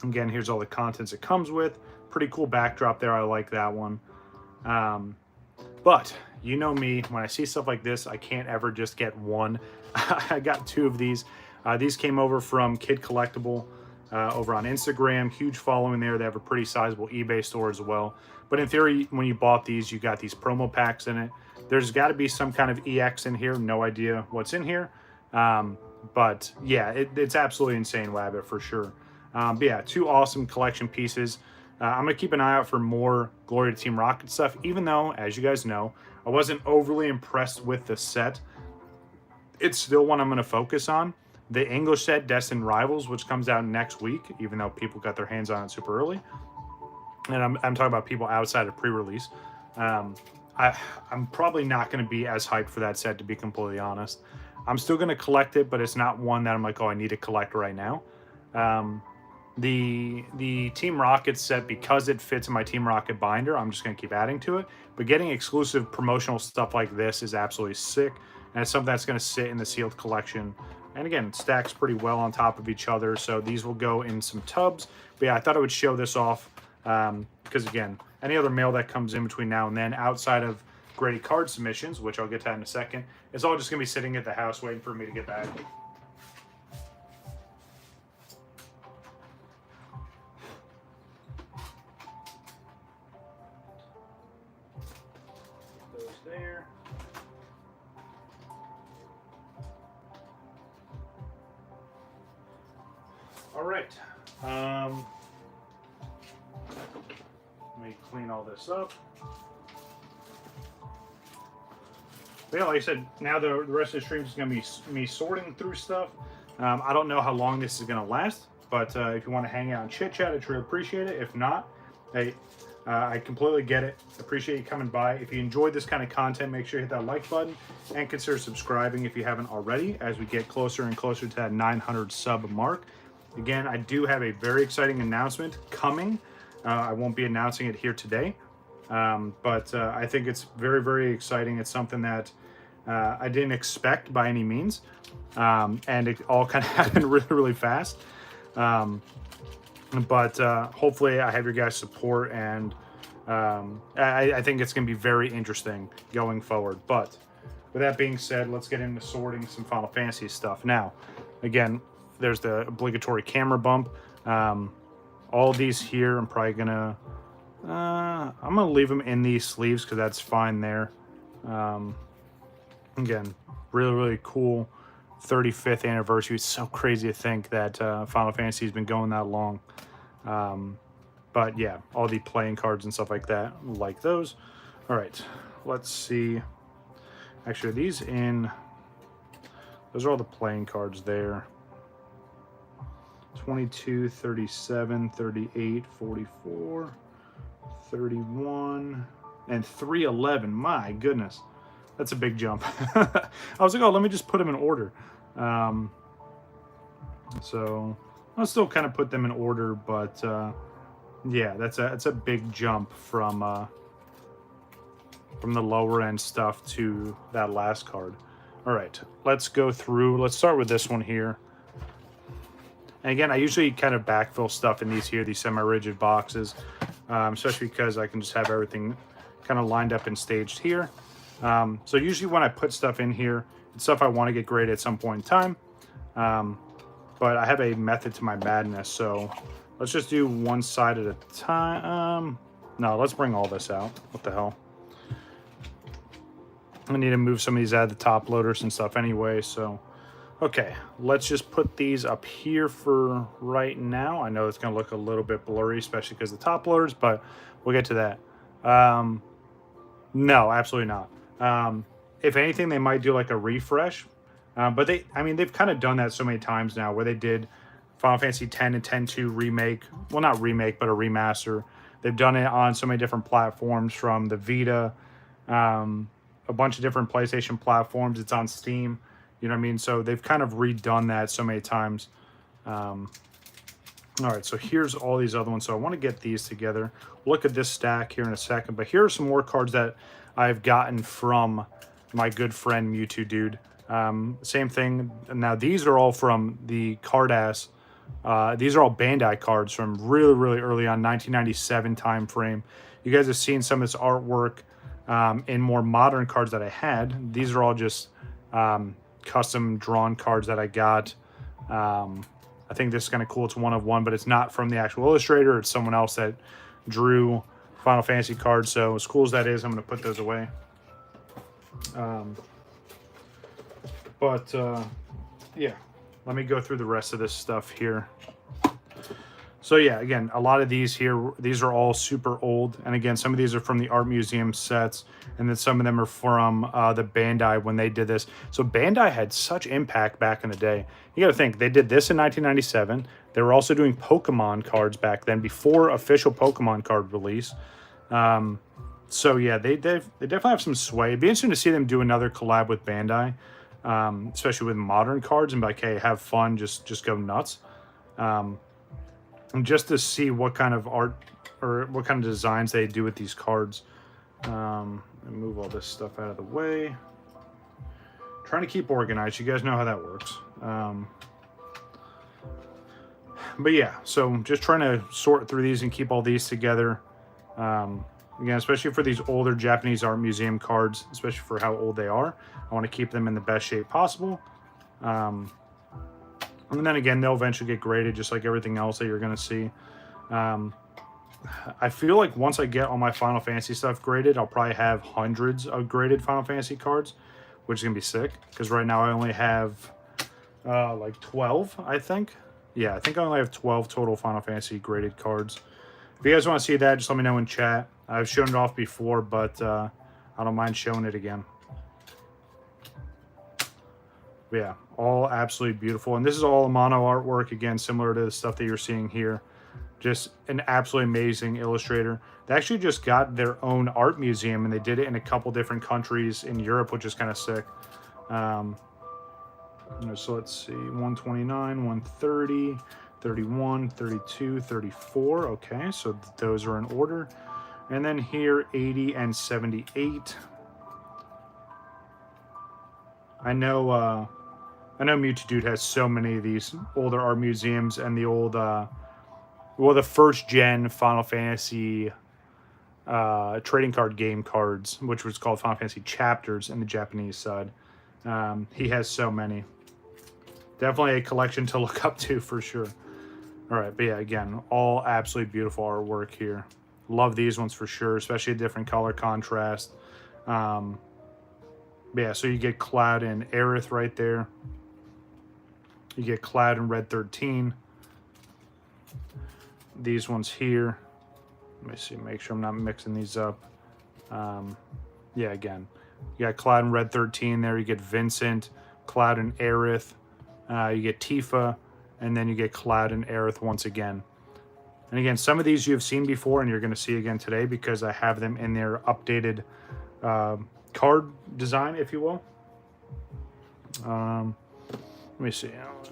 A: again, here's all the contents it comes with. Pretty cool backdrop there. I like that one. But you know me, when I see stuff like this, I can't ever just get one. I got 2 of these. These came over from Kid Collectible over on Instagram. Huge following there. They have a pretty sizable eBay store as well. But in theory, when you bought these, you got these promo packs in it. There's got to be some kind of EX in here. No idea what's in here. But yeah, it's absolutely insane, Wabbit, for sure. But yeah, 2 awesome collection pieces. I'm going to keep an eye out for more Glory to Team Rocket stuff, even though, as you guys know, I wasn't overly impressed with the set. It's still one I'm going to focus on. The English set, Destined Rivals, which comes out next week, even though people got their hands on it super early. And I'm talking about people outside of pre-release. I'm probably not going to be as hyped for that set, to be completely honest. I'm still going to collect it, but it's not one that I'm like, oh, I need to collect right now. The Team Rocket set, because it fits in my Team Rocket binder, I'm just going to keep adding to it. But getting exclusive promotional stuff like this is absolutely sick. And it's something that's going to sit in the sealed collection. And again, it stacks pretty well on top of each other. So these will go in some tubs. But yeah, I thought I would show this off. Because again, any other mail that comes in between now and then, outside of graded card submissions, which I'll get to that in a second, it's all just going to be sitting at the house waiting for me to get back. there. All right. Let me clean all this up. But yeah, like I said, now the rest of the stream is going to be me sorting through stuff. I don't know how long this is going to last, but if you want to hang out and chit chat, I'd really appreciate it. If not, hey, I completely get it. Appreciate you coming by. If you enjoyed this kind of content, make sure you hit that like button and consider subscribing if you haven't already, as we get closer and closer to that 900 sub mark. Again, I do have a very exciting announcement coming. I won't be announcing it here today, but I think it's very, very exciting. It's something that I didn't expect by any means, and it all kind of happened really, really fast. But hopefully I have your guys' support, and I think it's going to be very interesting going forward. But with that being said, let's get into sorting some Final Fantasy stuff. Now, again, there's the obligatory camera bump. All these here, I'm probably going to... I'm going to leave them in these sleeves because that's fine there. Again, really, really cool 35th anniversary. It's so crazy to think that Final Fantasy has been going that long. But yeah, all the playing cards and stuff like that, like those. All right, let's see. Actually, are these in... Those are all the playing cards there. 22, 37, 38, 44, 31, and 311. My goodness. That's a big jump. I was like, oh, let me just put them in order. So I'll still kind of put them in order, but yeah, that's a big jump from the lower end stuff to that last card. All right, let's go through. Let's start with this one here. And again, I usually kind of backfill stuff in these semi-rigid boxes, especially because I can just have everything kind of lined up and staged here. So usually when I put stuff in here, it's stuff I want to get graded at some point in time. But I have a method to my madness, so let's just do one side at a time. No, let's bring all this out. What the hell? I need to move some of these out of the top loaders and stuff anyway, so... Okay, let's just put these up here for right now. I know it's going to look a little bit blurry, especially because of the top loaders, but we'll get to that. No, absolutely not. If anything, they might do like a refresh. But they've kind of done that so many times now, where they did Final Fantasy X and X-2 remake. Well, not remake, but a remaster. They've done it on so many different platforms, from the Vita, a bunch of different PlayStation platforms. It's on Steam. You know what I mean? So they've kind of redone that so many times. All right, so here's all these other ones. So I want to get these together. We'll look at this stack here in a second. But here are some more cards that I've gotten from my good friend Mewtwo Dude. Same thing. Now, these are all from the Card-Ass. These are all Bandai cards from really, really early on, 1997 time frame. You guys have seen some of this artwork in more modern cards that I had. These are all just... custom drawn cards that I got. I think this is kind of cool. It's one of one, but it's not from the actual illustrator. It's someone else that drew Final Fantasy cards. So as cool as that is, I'm going to put those away. Yeah, let me go through the rest of this stuff here. So yeah, again, a lot of these here, these are all super old. And again, some of these are from the Art Museum sets. And then some of them are from the Bandai when they did this. So Bandai had such impact back in the day. You got to think, they did this in 1997. They were also doing Pokemon cards back then, before official Pokemon card release. So yeah, they definitely have some sway. It'd be interesting to see them do another collab with Bandai, especially with modern cards, and be like, hey, have fun, just go nuts. And just to see what kind of art or what kind of designs they do with these cards. Move all this stuff out of the way. Trying to keep organized. You guys know how that works. But yeah, so just trying to sort through these and keep all these together. Again, especially for these older Japanese Art Museum cards, especially for how old they are. I want to keep them in the best shape possible. And then again, they'll eventually get graded just like everything else that you're going to see. I feel like once I get all my Final Fantasy stuff graded, I'll probably have hundreds of graded Final Fantasy cards, which is gonna be sick. Because right now I only have like 12, I think. Yeah, I think I only have 12 total Final Fantasy graded cards. If you guys want to see that, just let me know in chat. I've shown it off before, but I don't mind showing it again. But yeah, all absolutely beautiful. And this is all mono artwork, again, similar to the stuff that you're seeing here. Just an absolutely amazing illustrator. They actually just got their own art museum, and they did it in a couple different countries in Europe, which is kind of sick. So let's see, 129, 130, 31, 32, 34. Okay, so those are in order. And then here, 80 and 78. I know Mewtwo Dude has so many of these older art museums and the old, well, the first gen Final Fantasy trading card game cards, which was called Final Fantasy Chapters in the Japanese side. He has so many. Definitely a collection to look up to for sure. All right, but yeah, again, all absolutely beautiful artwork here. Love these ones for sure, especially a different color contrast. But yeah, so you get Cloud and Aerith right there. You get Cloud and Red 13. These ones here. Let me see, make sure I'm not mixing these up. Yeah, again, you got Cloud and Red 13 there. You get Vincent, Cloud and Aerith. You get Tifa, and then you get Cloud and Aerith once again. And again, some of these you've seen before and you're going to see again today because I have them in their updated card design, if you will. Let me see.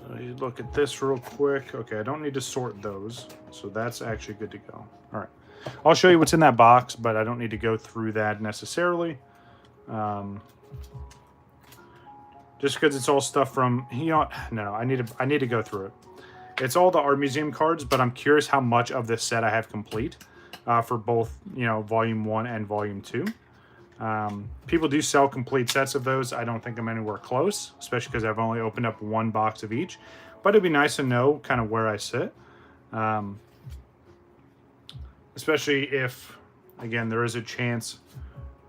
A: Let me look at this real quick. Okay, I don't need to sort those, so that's actually good to go. All right. I'll show you what's in that box, but I don't need to go through that necessarily. Just because it's all stuff from, no, I need to go through it. It's all the art museum cards, but I'm curious how much of this set I have complete for both, volume 1 and volume 2. People do sell complete sets of those. I don't think I'm anywhere close, especially because I've only opened up one box of each. But it'd be nice to know kind of where I sit. Especially if, again, there is a chance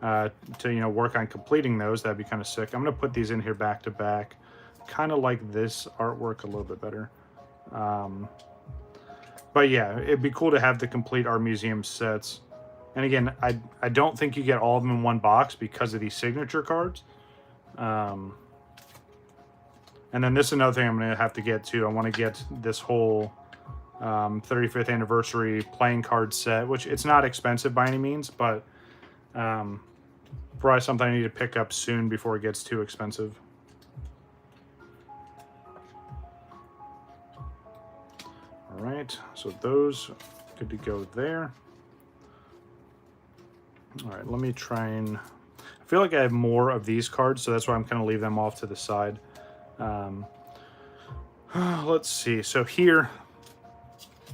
A: to work on completing those. That'd be kind of sick. I'm gonna put these in here back to back. Kind of like this artwork a little bit better. But yeah, it'd be cool to have the complete art museum sets. And again, I don't think you get all of them in one box because of these signature cards. And then this is another thing I'm going to have to get to. I want to get this whole 35th anniversary playing card set, which it's not expensive by any means, but probably something I need to pick up soon before it gets too expensive. All right, so those good to go there. All right, let me try and... I feel like I have more of these cards, so that's why I'm going to leave them off to the side. Let's see. So here...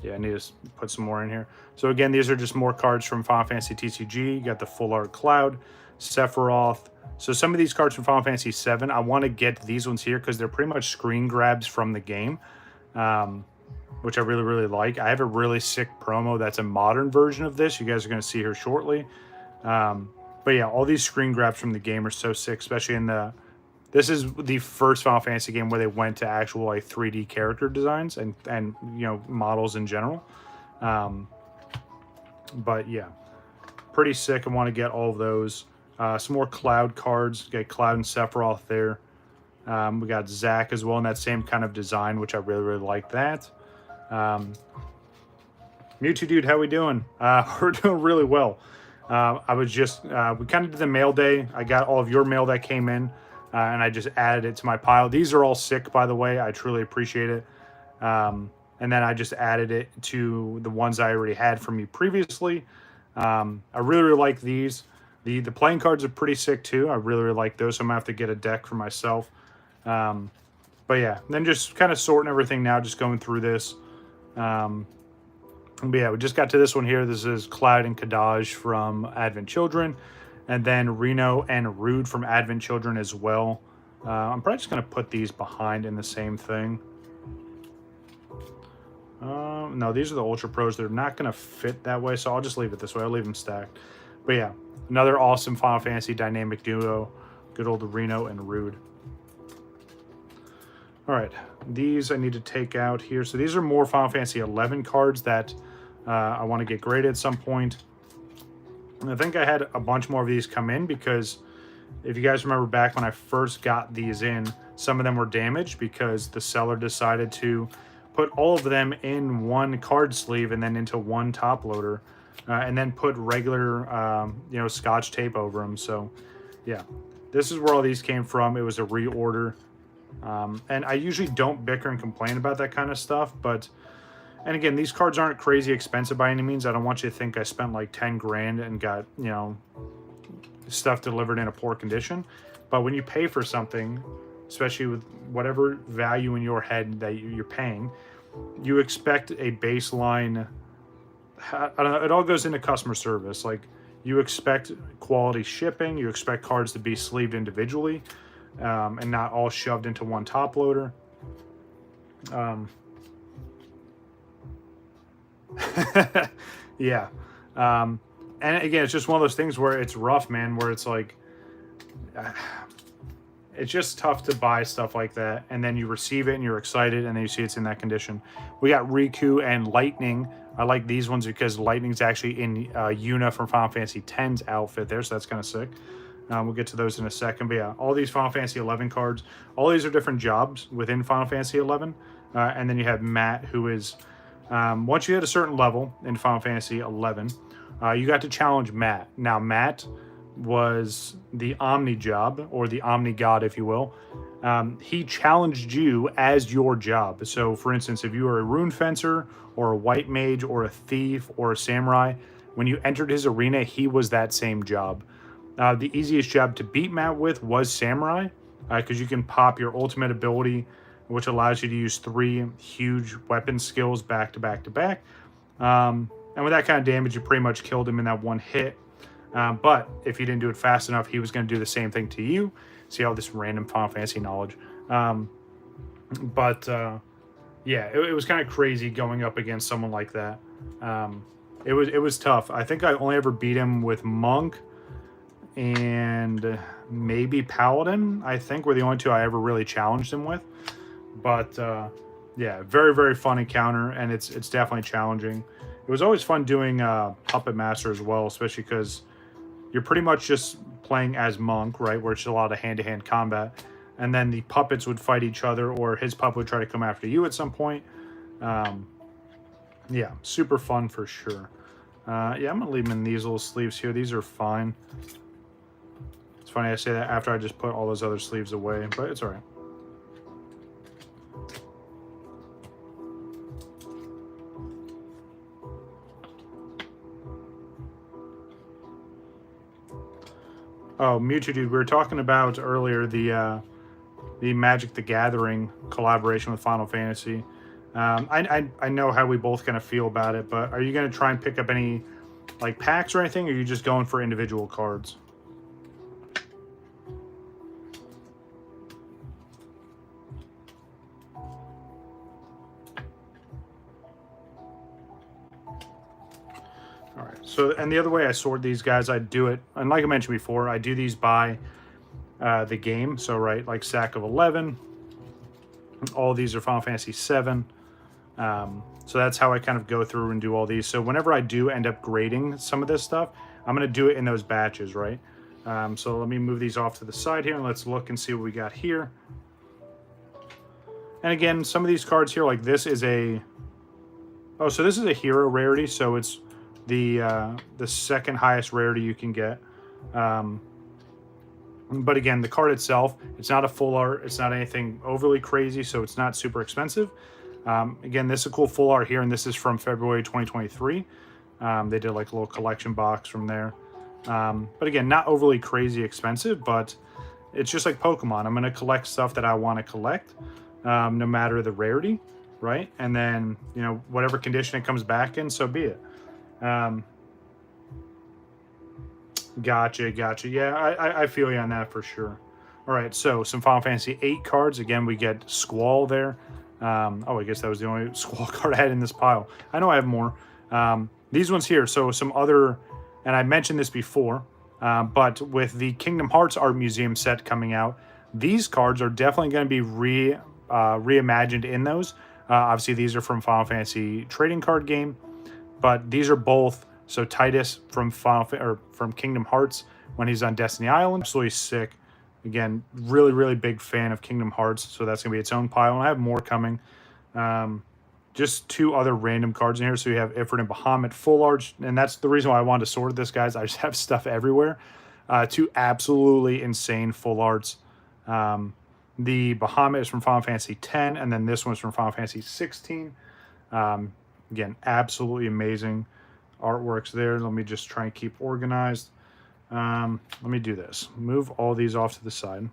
A: Yeah, I need to put some more in here. So again, these are just more cards from Final Fantasy TCG. You got the Full Art Cloud, Sephiroth. So some of these cards from Final Fantasy VII, I want to get these ones here because they're pretty much screen grabs from the game, which I really, really like. I have a really sick promo that's a modern version of this. You guys are going to see here shortly. But yeah, all these screen grabs from the game are so sick, especially in the... This is the first Final Fantasy game where they went to actual like 3D character designs and models in general. But yeah, pretty sick. I want to get all of those. Some more Cloud cards. Get Cloud and Sephiroth there. We got Zack as well in that same kind of design, which I really, really like that. Mewtwo Dude, how we doing? We're doing really well. I was just, we kind of did the mail day. I got all of your mail that came in. And I just added it to my pile. These are all sick, by the way. I truly appreciate it. And then I just added it to the ones I already had from you previously. I really, really like these. The playing cards are pretty sick, too. I really, really like those. So I'm going to have to get a deck for myself. But yeah, then just kind of sorting everything now, just going through this. But yeah, we just got to this one here. This is Cloud and Kadaj from Advent Children. And then Reno and Rude from Advent Children as well. I'm probably just going to put these behind in the same thing. No, these are the Ultra Pros. They're not going to fit that way, so I'll just leave it this way. I'll leave them stacked. But yeah, another awesome Final Fantasy dynamic duo. Good old Reno and Rude. All right, these I need to take out here. So these are more Final Fantasy 11 cards that I want to get graded at some point. And I think I had a bunch more of these come in because if you guys remember back when I first got these in, some of them were damaged because the seller decided to put all of them in one card sleeve and then into one top loader, and then put regular, you know, Scotch tape over them. So, yeah, this is where all these came from. It was a reorder, and I usually don't bicker and complain about that kind of stuff. But, and again, these cards aren't crazy expensive by any means. I don't want you to think I spent like 10 grand and got, you know, stuff delivered in a poor condition. But when you pay for something, especially with whatever value in your head that you're paying, you expect a baseline. I don't know, it all goes into customer service. Like, you expect quality shipping, you expect cards to be sleeved individually, and not all shoved into one top loader. Yeah. And again, it's just one of those things where it's rough, man, where it's like, it's just tough to buy stuff like that, and then you receive it and you're excited, and then you see it's in that condition. We got Riku and Lightning. I like these ones because Lightning's actually in Yuna from Final Fantasy X's outfit there, so that's kind of sick. We'll get to those in a second. But yeah, all these Final Fantasy 11 cards, all these are different jobs within Final Fantasy 11. And then you have Matt, who is, once you hit a certain level in Final Fantasy 11, you got to challenge Matt. Now, Matt was the Omni job, or the Omni God, if you will. He challenged you as your job. So, for instance, if you were a rune fencer, or a white mage, or a thief, or a samurai, when you entered his arena, he was that same job. The easiest job to beat Matt with was samurai, because you can pop your ultimate ability, which allows you to use 3 huge weapon skills back to back to back. And with that kind of damage, you pretty much killed him in that one hit. But if you didn't do it fast enough, he was going to do the same thing to you. See all this random Final Fantasy knowledge. Yeah, it was kind of crazy going up against someone like that. It was tough. I think I only ever beat him with Monk and maybe Paladin, I think, were the only 2 I ever really challenged him with. But yeah, very, very fun encounter, and it's definitely challenging. It was always fun doing Puppet Master as well, especially because you're pretty much just playing as Monk, right, where it's a lot of hand-to-hand combat, and then the puppets would fight each other, or his puppet would try to come after you at some point. Yeah, super fun for sure. Yeah, I'm gonna leave them in these little sleeves here. These are fine. It's funny I say that after I just put all those other sleeves away, but it's all right. Oh, Mewtwo Dude, we were talking about earlier the Magic the Gathering collaboration with Final Fantasy. I know how we both kind of feel about it, but are you going to try and pick up any like packs or anything, or are you just going for individual cards? All right. So, and the other way I sort these guys, I do it, and like I mentioned before, I do these by the game. So, right, like Sack of 11. All of these are Final Fantasy 7. So that's how I kind of go through and do all these. So whenever I do end up grading some of this stuff, I'm going to do it in those batches, right? So let me move these off to the side here, and let's look and see what we got here. And again, some of these cards here, like this is a... Oh, so this is a hero rarity, so it's the second highest rarity you can get. But again, the card itself, it's not a full art. It's not anything overly crazy, so it's not super expensive. Again, this is a cool full art here, and this is from February 2023. They did like a little collection box from there. But again, not overly crazy expensive, but it's just like Pokemon. I'm going to collect stuff that I want to collect, no matter the rarity, right? And then, you know, whatever condition it comes back in, so be it. Gotcha. Yeah, I feel you on that for sure. All right, so some Final Fantasy 8 cards. Again, we get Squall there. Oh, I guess that was the only squall card I had in this pile. I know I have more. These ones here, so some other, and I mentioned this before, but with the Kingdom Hearts Art Museum set coming out, these cards are definitely going to be reimagined in those. Obviously, these are from Final Fantasy trading card game, but these are both. So Titus from from Kingdom Hearts when he's on Destiny Island, absolutely sick. Again, really big fan of Kingdom Hearts, so that's gonna be its own pile, and I have more coming. Just two other random cards in here. So you have Ifrit and Bahamut full arts, and that's the reason why I wanted to sort this, guys. I just have stuff everywhere. Two absolutely insane full arts. The Bahamut is from Final Fantasy X, and then this one's from Final Fantasy 16. Again, absolutely amazing artworks there. Let me just try and keep organized. Let me do this. Move all these off to the side.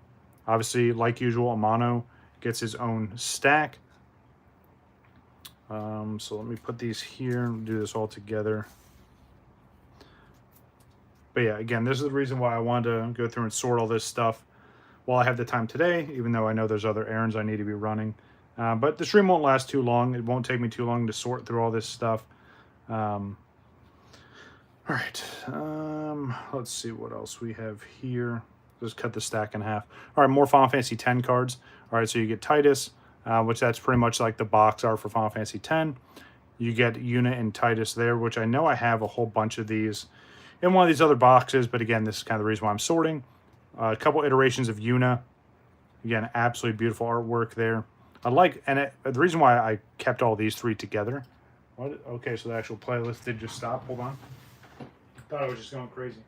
A: Obviously, like usual, Amano gets his own stack. So let me put these here and do this all together. But yeah, again, this is the reason why I wanted to go through and sort all this stuff while I have the time today, even though I know there's other errands I need to be running. But the stream won't last too long. It won't take me too long to sort through all this stuff. All right. Let's see what else we have here. Just cut the stack in half. All right, more Final Fantasy X cards. All right, so you get Titus, which that's pretty much like the box art for Final Fantasy X. You get Yuna and Titus there, which I know I have a whole bunch of these in one of these other boxes, but again, this is kind of the reason why I'm sorting. A couple iterations of Yuna. Again, absolutely beautiful artwork there. I like, and the reason why I kept all these three together. What? Okay, so the actual playlist did just stop. Hold on. Thought I was just going crazy.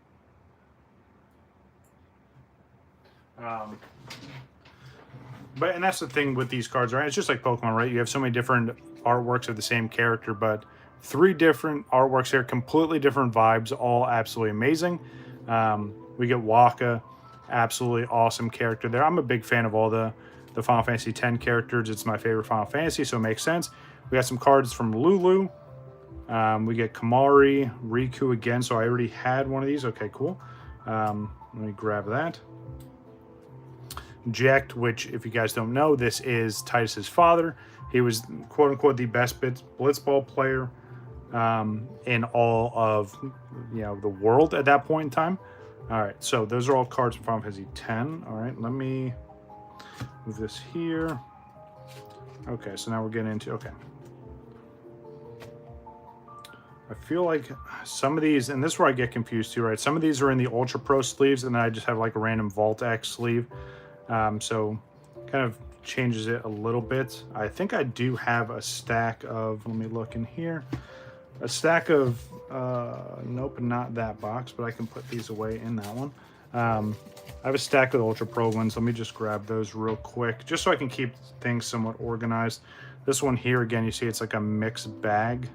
A: But and that's the thing with these cards, right? It's just like Pokemon, right? You have so many different artworks of the same character, but three different artworks here, completely different vibes, all absolutely amazing. We get Waka, absolutely awesome character there. I'm a big fan of all the Final Fantasy X characters. It's my favorite Final Fantasy, so it makes sense. We got some cards from Lulu. We get Kamari, Riku again, so I already had one of these. Okay, cool. Let me grab that. Jekt, which, if you guys don't know, this is Titus's father. He was, quote-unquote, the best blitzball player in all of, the world at that point in time. All right, so those are all cards from Final Fantasy X. All right, let me move this here. Okay, so now we're getting into, okay. I feel like some of these, and this is where I get confused too, right? Some of these are in the Ultra Pro sleeves, and then I just have like a random Vault X sleeve. So kind of changes it a little bit. I think I do have a stack of, let me look in here, a stack of, nope, not that box, but I can put these away in that one. I have a stack of the Ultra Pro ones. Let me just grab those real quick, just so I can keep things somewhat organized. This one here, again, you see it's like a mixed bag,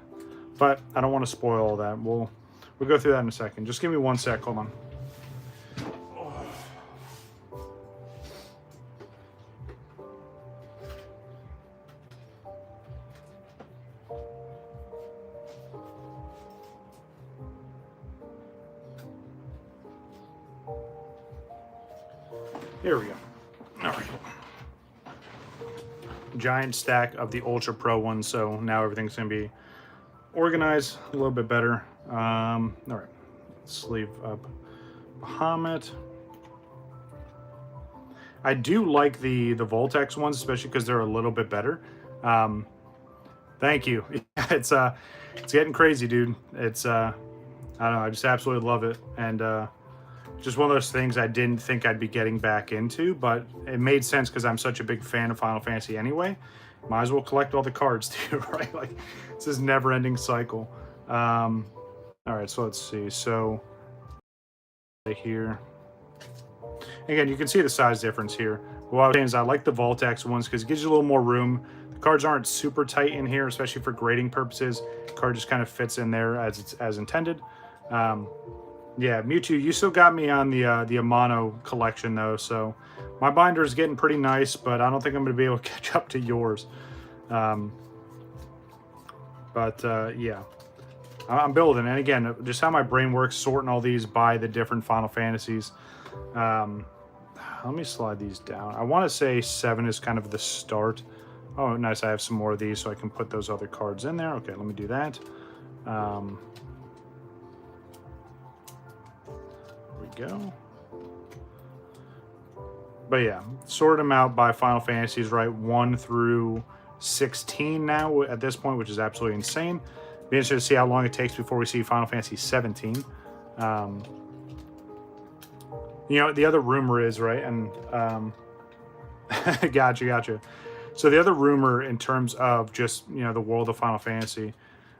A: but I don't want to spoil all that. We'll go through that in a second. Just give me one sec, hold on. Here we go. All right. Giant stack of the Ultra Pro ones, so now everything's going to be organized a little bit better. All right. Sleeve up Bahamut. I do like the Voltex ones, especially because they're a little bit better. Thank you. It's getting crazy, dude. It's I don't know, I just absolutely love it. And just one of those things I didn't think I'd be getting back into, but it made sense because I'm such a big fan of Final Fantasy anyway. Might as well collect all the cards too, right? Like, it's this never-ending cycle. All right, so let's see. So here, again, you can see the size difference here. What I was saying is I like the Voltex ones because it gives you a little more room. The cards aren't super tight in here, especially for grading purposes. The card just kind of fits in there as intended. Yeah, Mewtwo, you still got me on the Amano collection though, so my binder is getting pretty nice, but I don't think I'm going to be able to catch up to yours. Yeah, I'm building, and again, just how my brain works, sorting all these by the different Final Fantasies. Let me slide these down. I want to say 7 is kind of the start Oh, nice. I have some more of these, so I can put those other cards in there. Okay, let me do that. There we go. But yeah, sort them out by Final Fantasies, right? 1 through 16 now at this point, which is absolutely insane. Be interested to see how long it takes before we see Final Fantasy 17. You know, the other rumor is, right? And gotcha. So the other rumor in terms of just, you know, the world of Final Fantasy,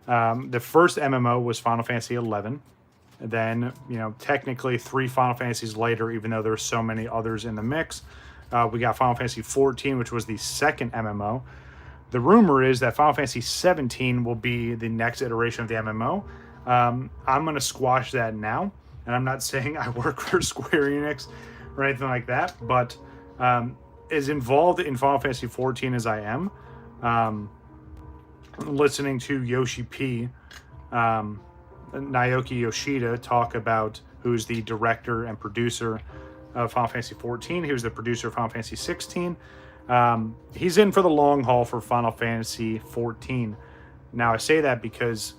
A: the first MMO was Final Fantasy 11. And then, you know, technically 3 Final Fantasies later, even though there's so many others in the mix, we got Final Fantasy 14, which was the second MMO. The rumor is that Final Fantasy 17 will be the next iteration of the MMO. I'm going to squash that now. And I'm not saying I work for Square Enix or anything like that, but as involved in Final Fantasy 14 as I am, listening to Yoshi P, Naoki Yoshida talk about, who's the director and producer of Final Fantasy 14. He was the producer of Final Fantasy 16. He's in for the long haul for Final Fantasy 14. Now, I say that because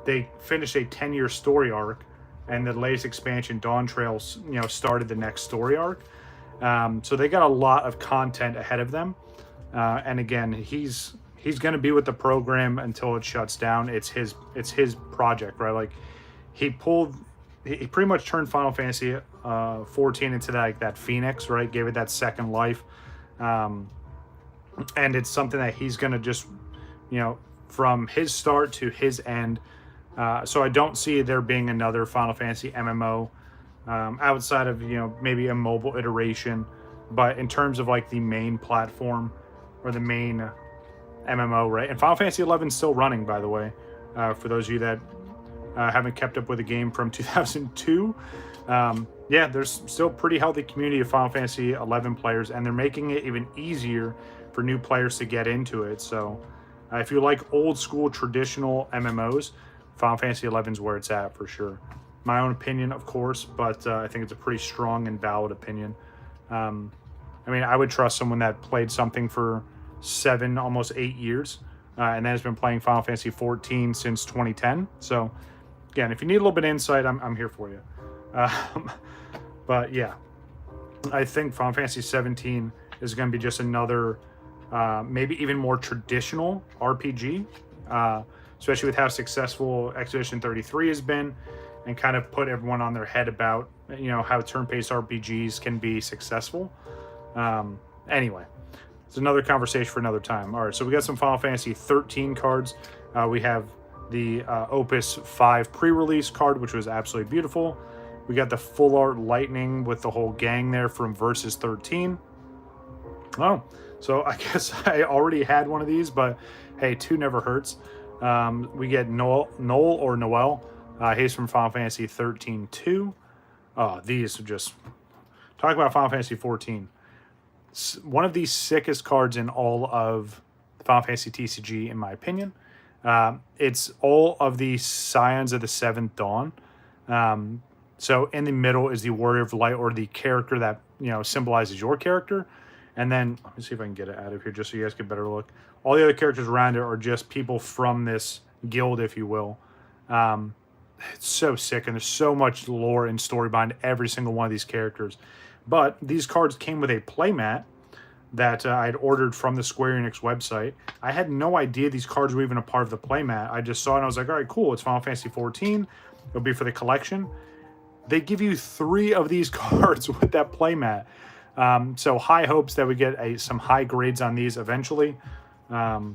A: they finished a 10-year story arc, and the latest expansion, Dawn Trails, you know, started the next story arc. So they got a lot of content ahead of them. And again, he's going to be with the program until it shuts down. It's his project, right? Like he pretty much turned Final Fantasy 14 into that Phoenix, right? Gave it that second life. And it's something that he's going to just, you know, from his start to his end. So I don't see there being another Final Fantasy MMO outside of, you know, maybe a mobile iteration. But in terms of like the main platform or the main MMO, right? And Final Fantasy 11 is still running, by the way, for those of you that haven't kept up with the game from 2002. Yeah, there's still a pretty healthy community of Final Fantasy 11 players, and they're making it even easier for new players to get into it. So if you like old school traditional MMOs, Final Fantasy 11 is where it's at for sure. My own opinion, of course, but I think it's a pretty strong and valid opinion. I mean, I would trust someone that played something for 7, almost 8 years, and then has been playing Final Fantasy 14 since 2010. So, again, if you need a little bit of insight, I'm here for you. But yeah, I think Final Fantasy 17 is going to be just another, maybe even more traditional RPG, especially with how successful Expedition 33 has been, and kind of put everyone on their head about, you know, how turn-based RPGs can be successful. Anyway, it's another conversation for another time. All right, so we got some Final Fantasy 13 cards. We have the Opus 5 pre-release card, which was absolutely beautiful. We got the full art Lightning with the whole gang there from Versus 13. Oh, so I guess I already had one of these, but hey, 2 never hurts. We get Noel or Noel. He's from Final Fantasy 13 2. Oh, these are just... Talk about Final Fantasy 14. One of the sickest cards in all of Final Fantasy TCG, in my opinion. It's all of the Scions of the Seventh Dawn. So in the middle is the Warrior of Light, or the character that, you know, symbolizes your character. And then, let me see if I can get it out of here just so you guys get a better look. All the other characters around it are just people from this guild, if you will. It's so sick, and there's so much lore and story behind every single one of these characters. But these cards came with a playmat that I had ordered from the Square Enix website. I had no idea these cards were even a part of the playmat. I just saw it and I was like, all right, cool. It's Final Fantasy 14. It'll be for the collection. They give you 3 of these cards with that playmat. So high hopes that we get some high grades on these eventually. But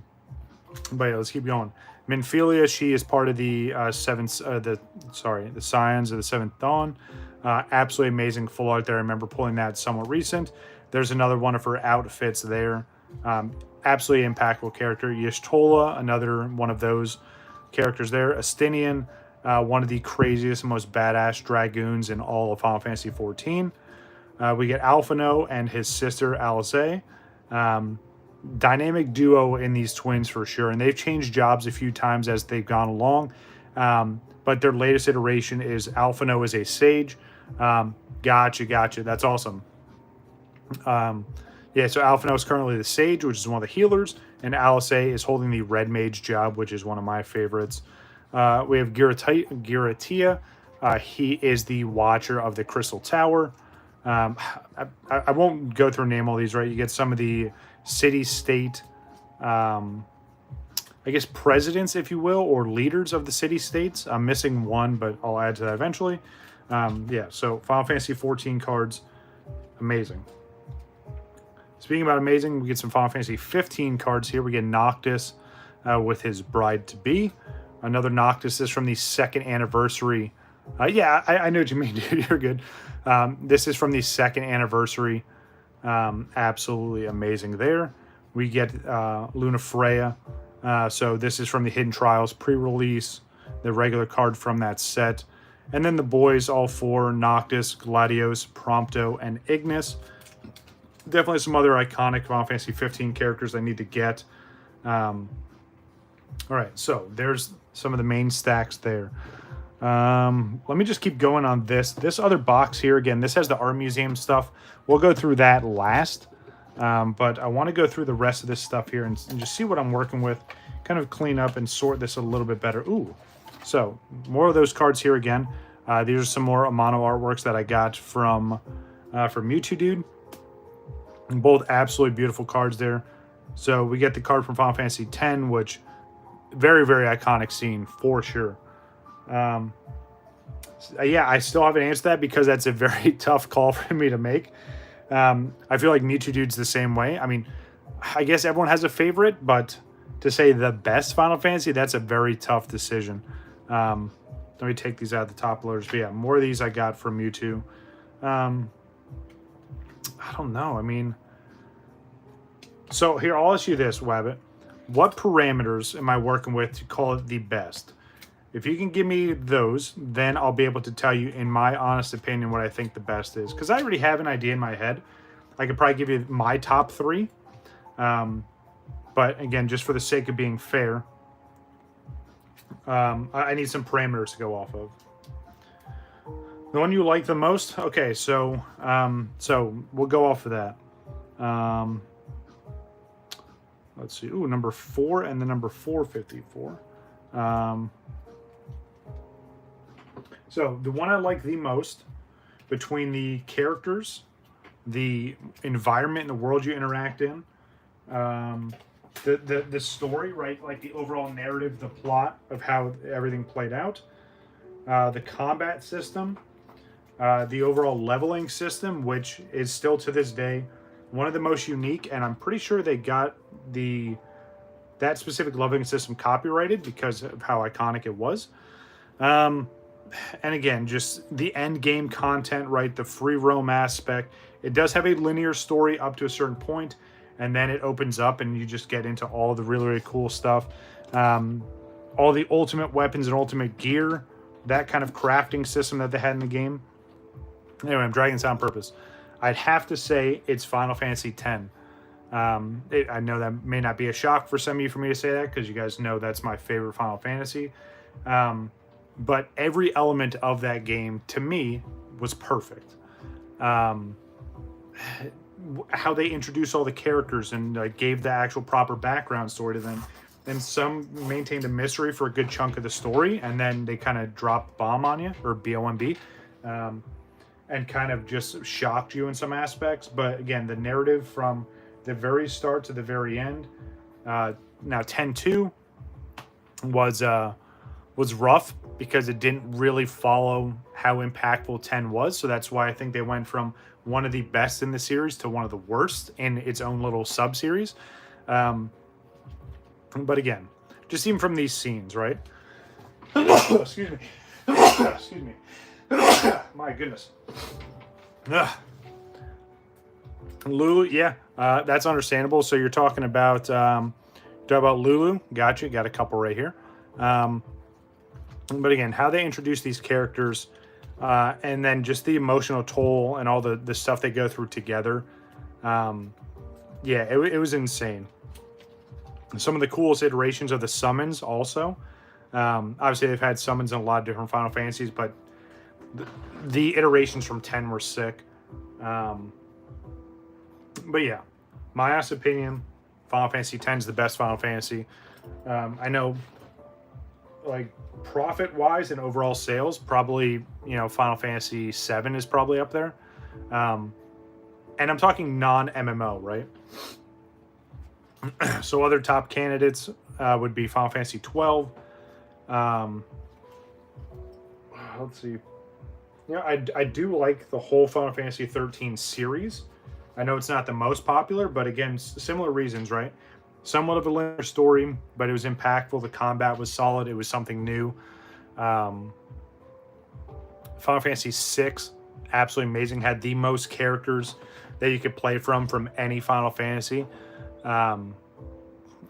A: yeah, let's keep going. Minfilia, she is part of the Scions of the Seventh Dawn. Absolutely amazing full art there. I remember pulling that somewhat recent. There's another one of her outfits there. Absolutely impactful character. Y'shtola, another one of those characters there. Astinian, one of the craziest, most badass dragoons in all of Final Fantasy 14. We get Alphino and his sister Alisaie. Dynamic duo in these twins for sure, and they've changed jobs a few times as they've gone along, but their latest iteration is Alphino is a sage. Gotcha, that's awesome. Yeah, so Alphino is currently the Sage, which is one of the healers, and Alice is holding the Red Mage job, which is one of my favorites. We have Giratia. He is the Watcher of the Crystal Tower. I won't go through and name all these, right? You get some of the city-state, I guess, presidents, if you will, or leaders of the city-states. I'm missing one, but I'll add to that eventually. Yeah, so Final Fantasy 14 cards, amazing. Speaking about amazing, we get some Final Fantasy 15 cards here. We get Noctis with his bride-to-be. Another Noctis is from the 2nd anniversary. Yeah, I know what you mean, dude. You're good. This is from the 2nd anniversary. Absolutely amazing there. We get Luna Freya. So this is from the Hidden Trials pre-release, the regular card from that set. And then the boys, all 4, Noctis, Gladios, Prompto, and Ignis. Definitely some other iconic Final Fantasy 15 characters I need to get. All right, so there's some of the main stacks there. Let me just keep going on this other box here. Again, this has the art museum stuff. We'll go through that last. But I want to go through the rest of this stuff here and just see what I'm working with, kind of clean up and sort this a little bit better. Ooh, so more of those cards here again. These are some more Amano artworks that I got from Mewtwo Dude. And both absolutely beautiful cards there. So we get the card from Final Fantasy X, which very, very iconic scene for sure. Yeah, I still haven't answered that because that's a very tough call for me to make. I feel like Mewtwo Dude's the same way. I mean, I guess everyone has a favorite, but to say the best Final Fantasy, that's a very tough decision. Let me take these out of the top loaders. But yeah, more of these I got from Mewtwo. I don't know. I mean, so here, I'll ask you this, Wabbit. What parameters am I working with to call it the best? If you can give me those, then I'll be able to tell you, in my honest opinion, what I think the best is. Because I already have an idea in my head. I could probably give you my top 3. But again, just for the sake of being fair, I need some parameters to go off of. The one you like the most? Okay, so we'll go off of that. Let's see. Ooh, number 4 and the number 454. So the one I like the most, between the characters, the environment and the world you interact in, the story, right? Like the overall narrative, the plot of how everything played out, the combat system, the overall leveling system, which is still to this day one of the most unique, and I'm pretty sure they got that specific leveling system copyrighted because of how iconic it was. And again, just the end game content, right? The free roam aspect. It does have a linear story up to a certain point, and then it opens up and you just get into all the really, really cool stuff. All the ultimate weapons and ultimate gear, that kind of crafting system that they had in the game. Anyway, I'm dragging this out on purpose. I'd have to say it's Final Fantasy X. I know that may not be a shock for some of you for me to say that, because you guys know that's my favorite Final Fantasy. But every element of that game, to me, was perfect. How they introduced all the characters and gave the actual proper background story to them. Then some maintained a mystery for a good chunk of the story, and then they kind of dropped bomb on you, or B-O-M-B, and kind of just shocked you in some aspects. But again, the narrative from the very start to the very end. Now 10-2 was rough because it didn't really follow how impactful 10 was. So that's why I think they went from one of the best in the series to one of the worst in its own little sub-series. But again, just even from these scenes, right? Excuse me. Excuse me. My goodness. Lulu, yeah, that's understandable. So you're talking about Lulu. Gotcha. Got a couple right here. But again, how they introduce these characters, and then just the emotional toll and all the stuff they go through together. Yeah, it was insane. Some of the coolest iterations of the summons also. Obviously, they've had summons in a lot of different Final Fantasies, but the iterations from 10 were sick. But yeah, my honest opinion, Final Fantasy X is the best Final Fantasy. I know, like, profit-wise and overall sales, probably, you know, Final Fantasy VII is probably up there. And I'm talking non-MMO, right? So other top candidates would be Final Fantasy XII. Let's see. You know, I do like the whole Final Fantasy 13 series. I know it's not the most popular, but again, similar reasons, right? Somewhat of a linear story, but it was impactful. The combat was solid. It was something new. Final Fantasy VI, absolutely amazing. Had the most characters that you could play from any Final Fantasy. And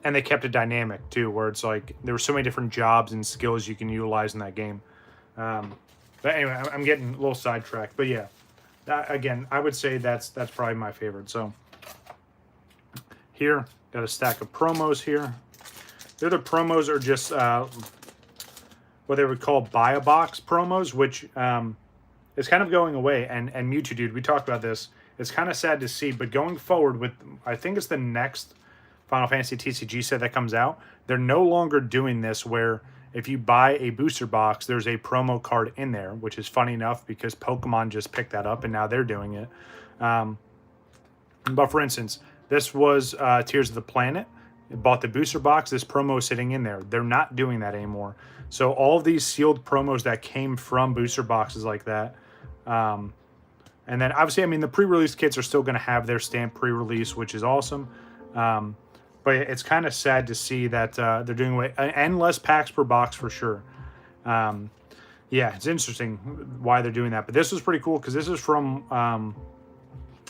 A: they kept it dynamic, too, where it's like there were so many different jobs and skills you can utilize in that game. But anyway, I'm getting a little sidetracked. But yeah, again, I would say that's probably my favorite. So here, got a stack of promos here. The other promos are just what they would call buy-a-box promos, which is kind of going away. And Mewtwo Dude, we talked about this. It's kind of sad to see, but going forward with, I think it's the next Final Fantasy TCG set that comes out, they're no longer doing this where if you buy a booster box, there's a promo card in there, which is funny enough because Pokemon just picked that up and now they're doing it. But for instance, this was Tears of the Planet. It bought the booster box. This promo is sitting in there. They're not doing that anymore. So all of these sealed promos that came from booster boxes like that. And then obviously, I mean, the pre-release kits are still going to have their stamp pre-release, which is awesome. But it's kind of sad to see that they're doing away, and less packs per box for sure. Yeah, it's interesting why they're doing that. But this was pretty cool because this is from,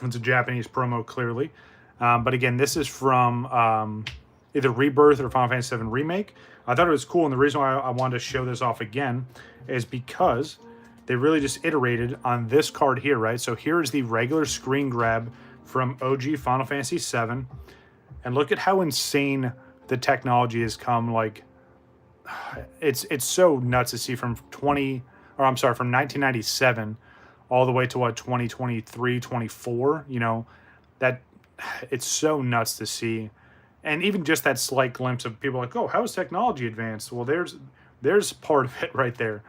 A: it's a Japanese promo clearly. But again, this is from either Rebirth or Final Fantasy VII Remake. I thought it was cool, and the reason why I wanted to show this off again is because they really just iterated on this card here, right? So here is the regular screen grab from OG Final Fantasy VII. And look at how insane the technology has come. Like, it's so nuts to see from 1997 all the way to what, 2023, 24, you know, that it's so nuts to see. And even just that slight glimpse of people like, oh, how is technology advanced? Well, there's part of it right there.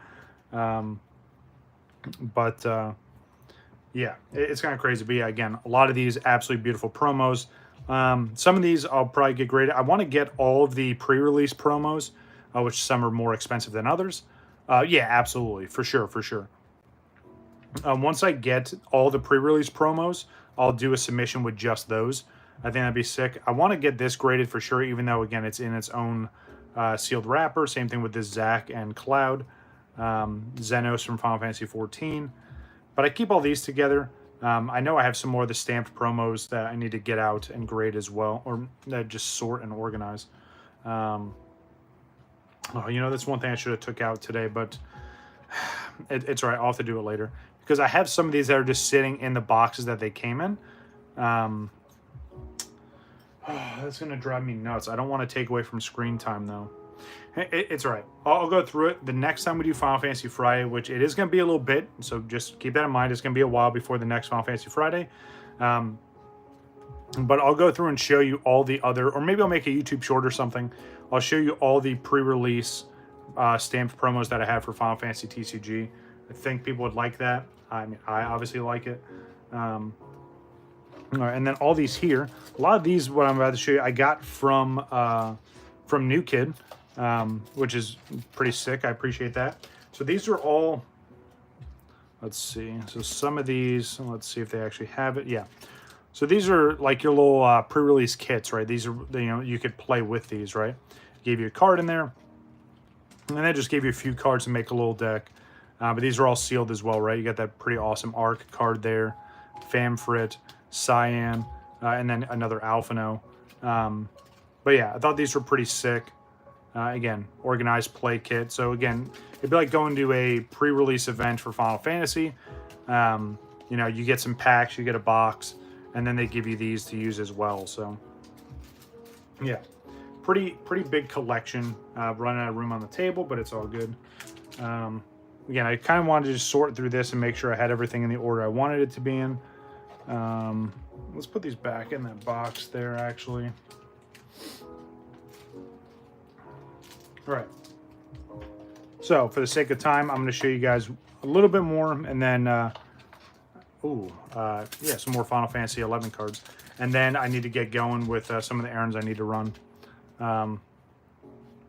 A: Yeah, it's kind of crazy. But yeah, again, a lot of these absolutely beautiful promos. Some of these I'll probably get graded. I want to get all of the pre-release promos, which some are more expensive than others. Yeah, absolutely. For sure. Once I get all the pre-release promos, I'll do a submission with just those. I think that'd be sick. I want to get this graded for sure, even though, again, it's in its own sealed wrapper. Same thing with this Zack and Cloud. Xenos from Final Fantasy XIV. But I keep all these together. I know I have some more of the stamped promos that I need to get out and grade as well, or just sort and organize. Oh, you know, that's one thing I should have took out today, but it's all right. I'll have to do it later because I have some of these that are just sitting in the boxes that they came in. That's going to drive me nuts. I don't want to take away from screen time, though. It's all right. I'll go through it. The next time we do Final Fantasy Friday, which it is going to be a little bit, so just keep that in mind. It's going to be a while before the next Final Fantasy Friday. But I'll go through and show you all the other, or maybe I'll make a YouTube short or something. I'll show you all the pre-release stamped promos that I have for Final Fantasy TCG. I think people would like that. I mean, I obviously like it. All right, and then all these here, a lot of these, what I'm about to show you, I got from New Kid, which is pretty sick. I appreciate that. So these are all, let's see. So some of these, let's see if they actually have it. Yeah. So these are like your little pre-release kits, right? These are, you know, you could play with these, right? Gave you a card in there, and then just gave you a few cards to make a little deck. But these are all sealed as well, right? You got that pretty awesome Arc card there, Famfrit, Cyan, and then another Alphino. But yeah, I thought these were pretty sick. Again, organized play kit. So again, it'd be like going to a pre-release event for Final Fantasy. You know, you get some packs, you get a box, and then they give you these to use as well. So yeah, pretty big collection. Running out of room on the table, but it's all good. Again, I kind of wanted to just sort through this and make sure I had everything in the order I wanted it to be in. Let's put these back in that box there, actually. All right. So for the sake of time, I'm going to show you guys a little bit more, and then, yeah, some more Final Fantasy 11 cards. And then I need to get going with some of the errands I need to run.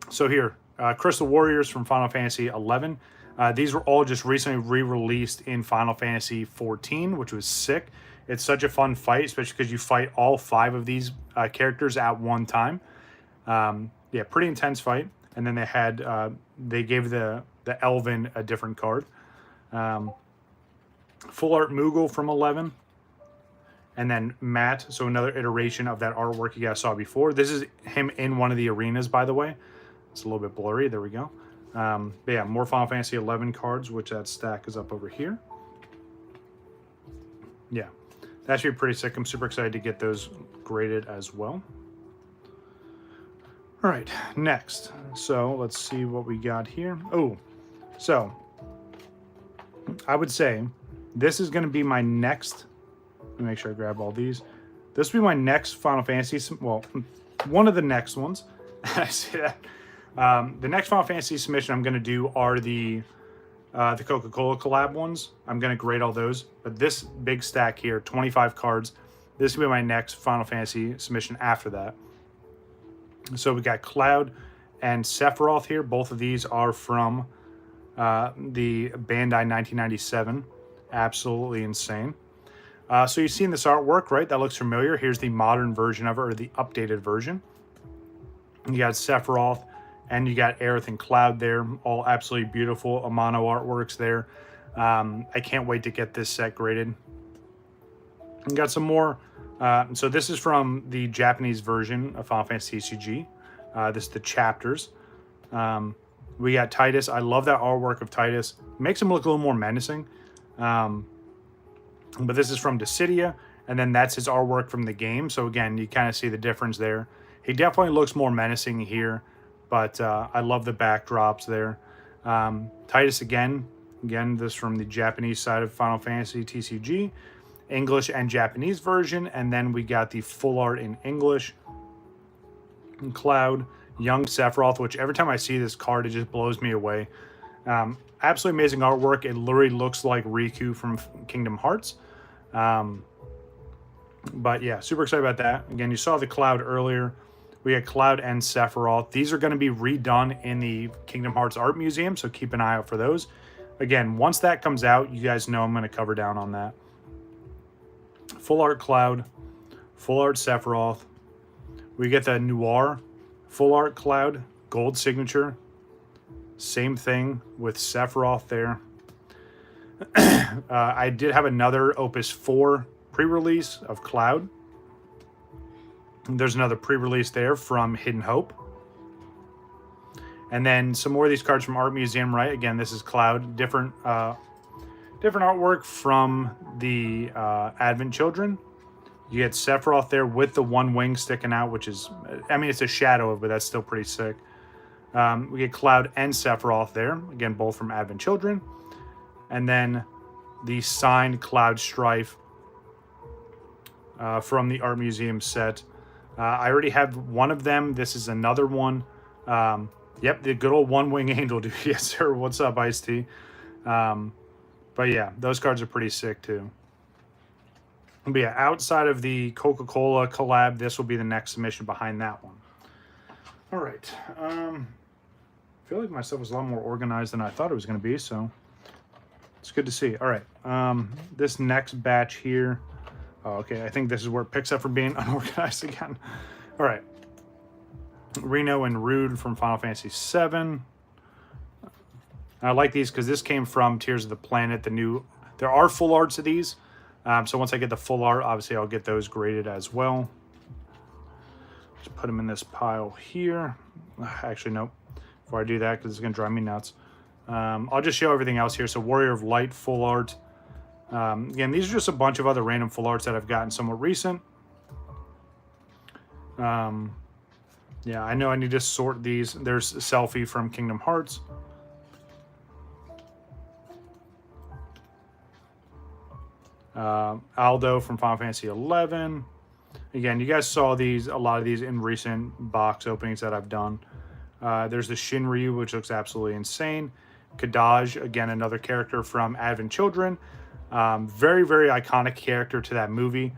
A: So here, Crystal Warriors from Final Fantasy 11. These were all just recently re-released in Final Fantasy 14, which was sick. It's such a fun fight, especially because you fight all 5 of these characters at one time. Yeah, pretty intense fight. And then they had they gave the Elven a different card. Full art Moogle from 11. And then Matt, so another iteration of that artwork you guys saw before. This is him in one of the arenas, by the way. It's a little bit blurry. There we go. But yeah, more Final Fantasy 11 cards, which that stack is up over here. Yeah, that should be pretty sick. I'm super excited to get those graded as well. All right, next. So let's see what we got here. Oh, so I would say this is going to be my next. Let me make sure I grab all these. This will be my next Final Fantasy. Well, one of the next ones. I say that. The next Final Fantasy submission I'm going to do are the Coca-Cola collab ones. I'm going to grade all those. But this big stack here, 25 cards, this will be my next Final Fantasy submission after that. So we got Cloud and Sephiroth here. Both of these are from the Bandai 1997. Absolutely insane. So you've seen this artwork, right? That looks familiar. Here's the modern version of it, or the updated version. You got Sephiroth, and you got Aerith and Cloud there. All absolutely beautiful Amano artworks there. I can't wait to get this set graded. And got some more. So this is from the Japanese version of Final Fantasy TCG. This is the chapters. We got Titus. I love that artwork of Titus. Makes him look a little more menacing. But this is from Dissidia, and then that's his artwork from the game. So again, you kind of see the difference there. He definitely looks more menacing here, but I love the backdrops there. Titus again, this from the Japanese side of Final Fantasy TCG, English and Japanese version, and then we got the full art in English. And Cloud, young Sephiroth, which every time I see this card, it just blows me away. Absolutely amazing artwork. It literally looks like Riku from Kingdom Hearts. But yeah, super excited about that. Again, you saw the Cloud earlier. We had Cloud and Sephiroth. These are going to be redone in the Kingdom Hearts Art Museum, so keep an eye out for those. Again, once that comes out, you guys know I'm going to cover down on that. Full art Cloud, full art Sephiroth. We get the Noir, full art Cloud, gold signature. Same thing with Sephiroth there. I did have another Opus 4 pre-release of Cloud. There's another pre-release there from Hidden Hope. And then some more of these cards from Art Museum, right? Again, this is Cloud. Different artwork from the Advent Children. You get Sephiroth there with the one wing sticking out, which is, I mean, it's a shadow, but that's still pretty sick. We get Cloud and Sephiroth there. Again, both from Advent Children. And then the signed Cloud Strife from the Art Museum set. I already have one of them. This is another one. Yep, the good old one-wing angel, dude. Yes, sir. What's up, Ice-T? But yeah, those cards are pretty sick, too. But yeah, outside of the Coca-Cola collab, this will be the next submission behind that one. All right. I feel like my stuff was a lot more organized than I thought it was going to be, so it's good to see. All right. This next batch here. Oh, okay, I think this is where it picks up from being unorganized again. All right. Reno and Rude from Final Fantasy VII. I like these because this came from Tears of the Planet. There are full arts of these. So once I get the full art, obviously I'll get those graded as well. Just put them in this pile here. Actually, nope. Before I do that, because it's going to drive me nuts. I'll just show everything else here. So Warrior of Light, full art. Again, these are just a bunch of other random full arts that I've gotten somewhat recent. Yeah, I know I need to sort these. There's a Selfie from Kingdom Hearts. Aldo from Final Fantasy 11. Again, you guys saw a lot of these in recent box openings that I've done. There's the Shinryu, which looks absolutely insane. Kadaj, again, another character from Advent Children. Very, very iconic character to that movie.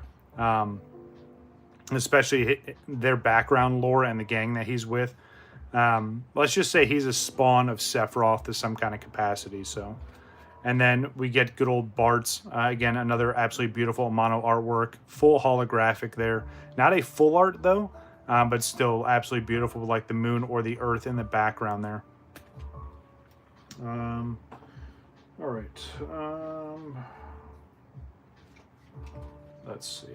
A: Especially their background lore and the gang that he's with. Let's just say he's a spawn of Sephiroth to some kind of capacity. So, and then we get good old Bart's. Again, another absolutely beautiful mono artwork. Full holographic there. Not a full art, though. But still absolutely beautiful, with like the moon or the earth in the background there. All right. Let's see.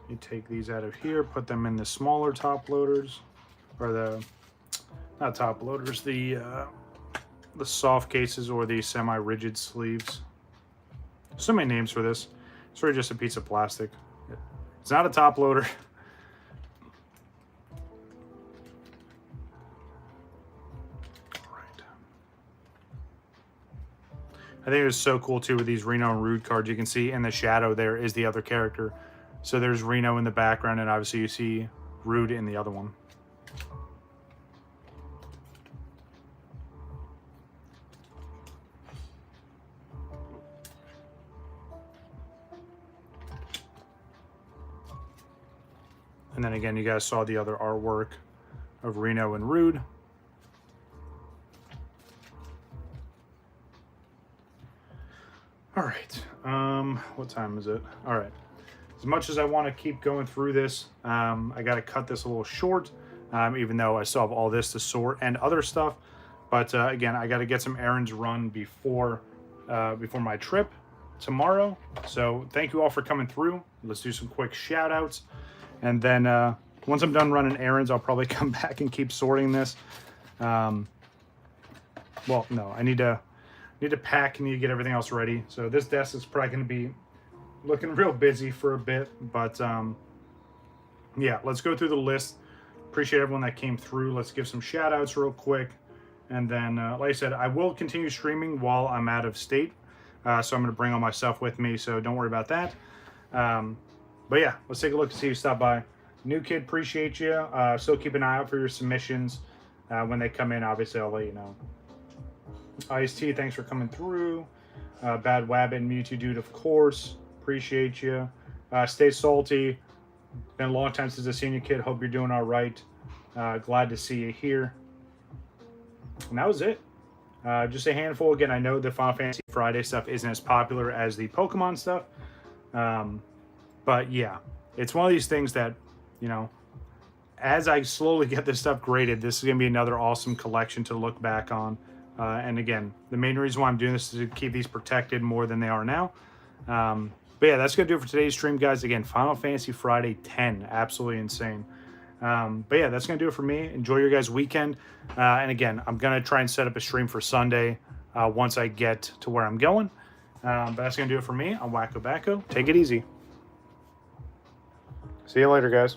A: You take these out of here, put them in the smaller top loaders, or the, not top loaders, the soft cases or the semi-rigid sleeves. So many names for this. It's really just a piece of plastic. It's not a top loader. All right. I think it was so cool too with these Reno and Rude cards. You can see in the shadow there is the other character. So there's Reno in the background, and obviously you see Rude in the other one. And then again, you guys saw the other artwork of Reno and Rude. All right. What time is it? All right. As much as I want to keep going through this, I got to cut this a little short, even though I still have all this to sort and other stuff. But again, I got to get some errands run before my trip tomorrow. So thank you all for coming through. Let's do some quick shout outs. And then once I'm done running errands, I'll probably come back and keep sorting this. Well, no, I need to pack, need to get everything else ready. So this desk is probably going to be looking real busy for a bit, but yeah, let's go through the list. Appreciate everyone that came through. Let's give some shout outs real quick, and then like I said, I will continue streaming while I'm out of state, so I'm going to bring all my stuff with me, so don't worry about that. But yeah, let's take a look and see who stopped by. New Kid, appreciate you. Still keep an eye out for your submissions. When they come in, obviously I'll let you know. Ice-T, thanks for coming through. Bad Wabbit and Mewtwo Dude, of course. Appreciate you. Stay salty. Been a long time since I've seen you, kid. Hope you're doing all right. Glad to see you here. And that was it. Just a handful. Again, I know the Final Fantasy Friday stuff isn't as popular as the Pokemon stuff. But yeah, it's one of these things that, you know, as I slowly get this stuff graded, this is going to be another awesome collection to look back on. And again, the main reason why I'm doing this is to keep these protected more than they are now. But yeah, that's going to do it for today's stream, guys. Again, Final Fantasy Friday 10. Absolutely insane. But yeah, that's going to do it for me. Enjoy your guys' weekend. And again, I'm going to try and set up a stream for Sunday once I get to where I'm going. But that's going to do it for me. I'm WakoBako. Take it easy. See you later, guys.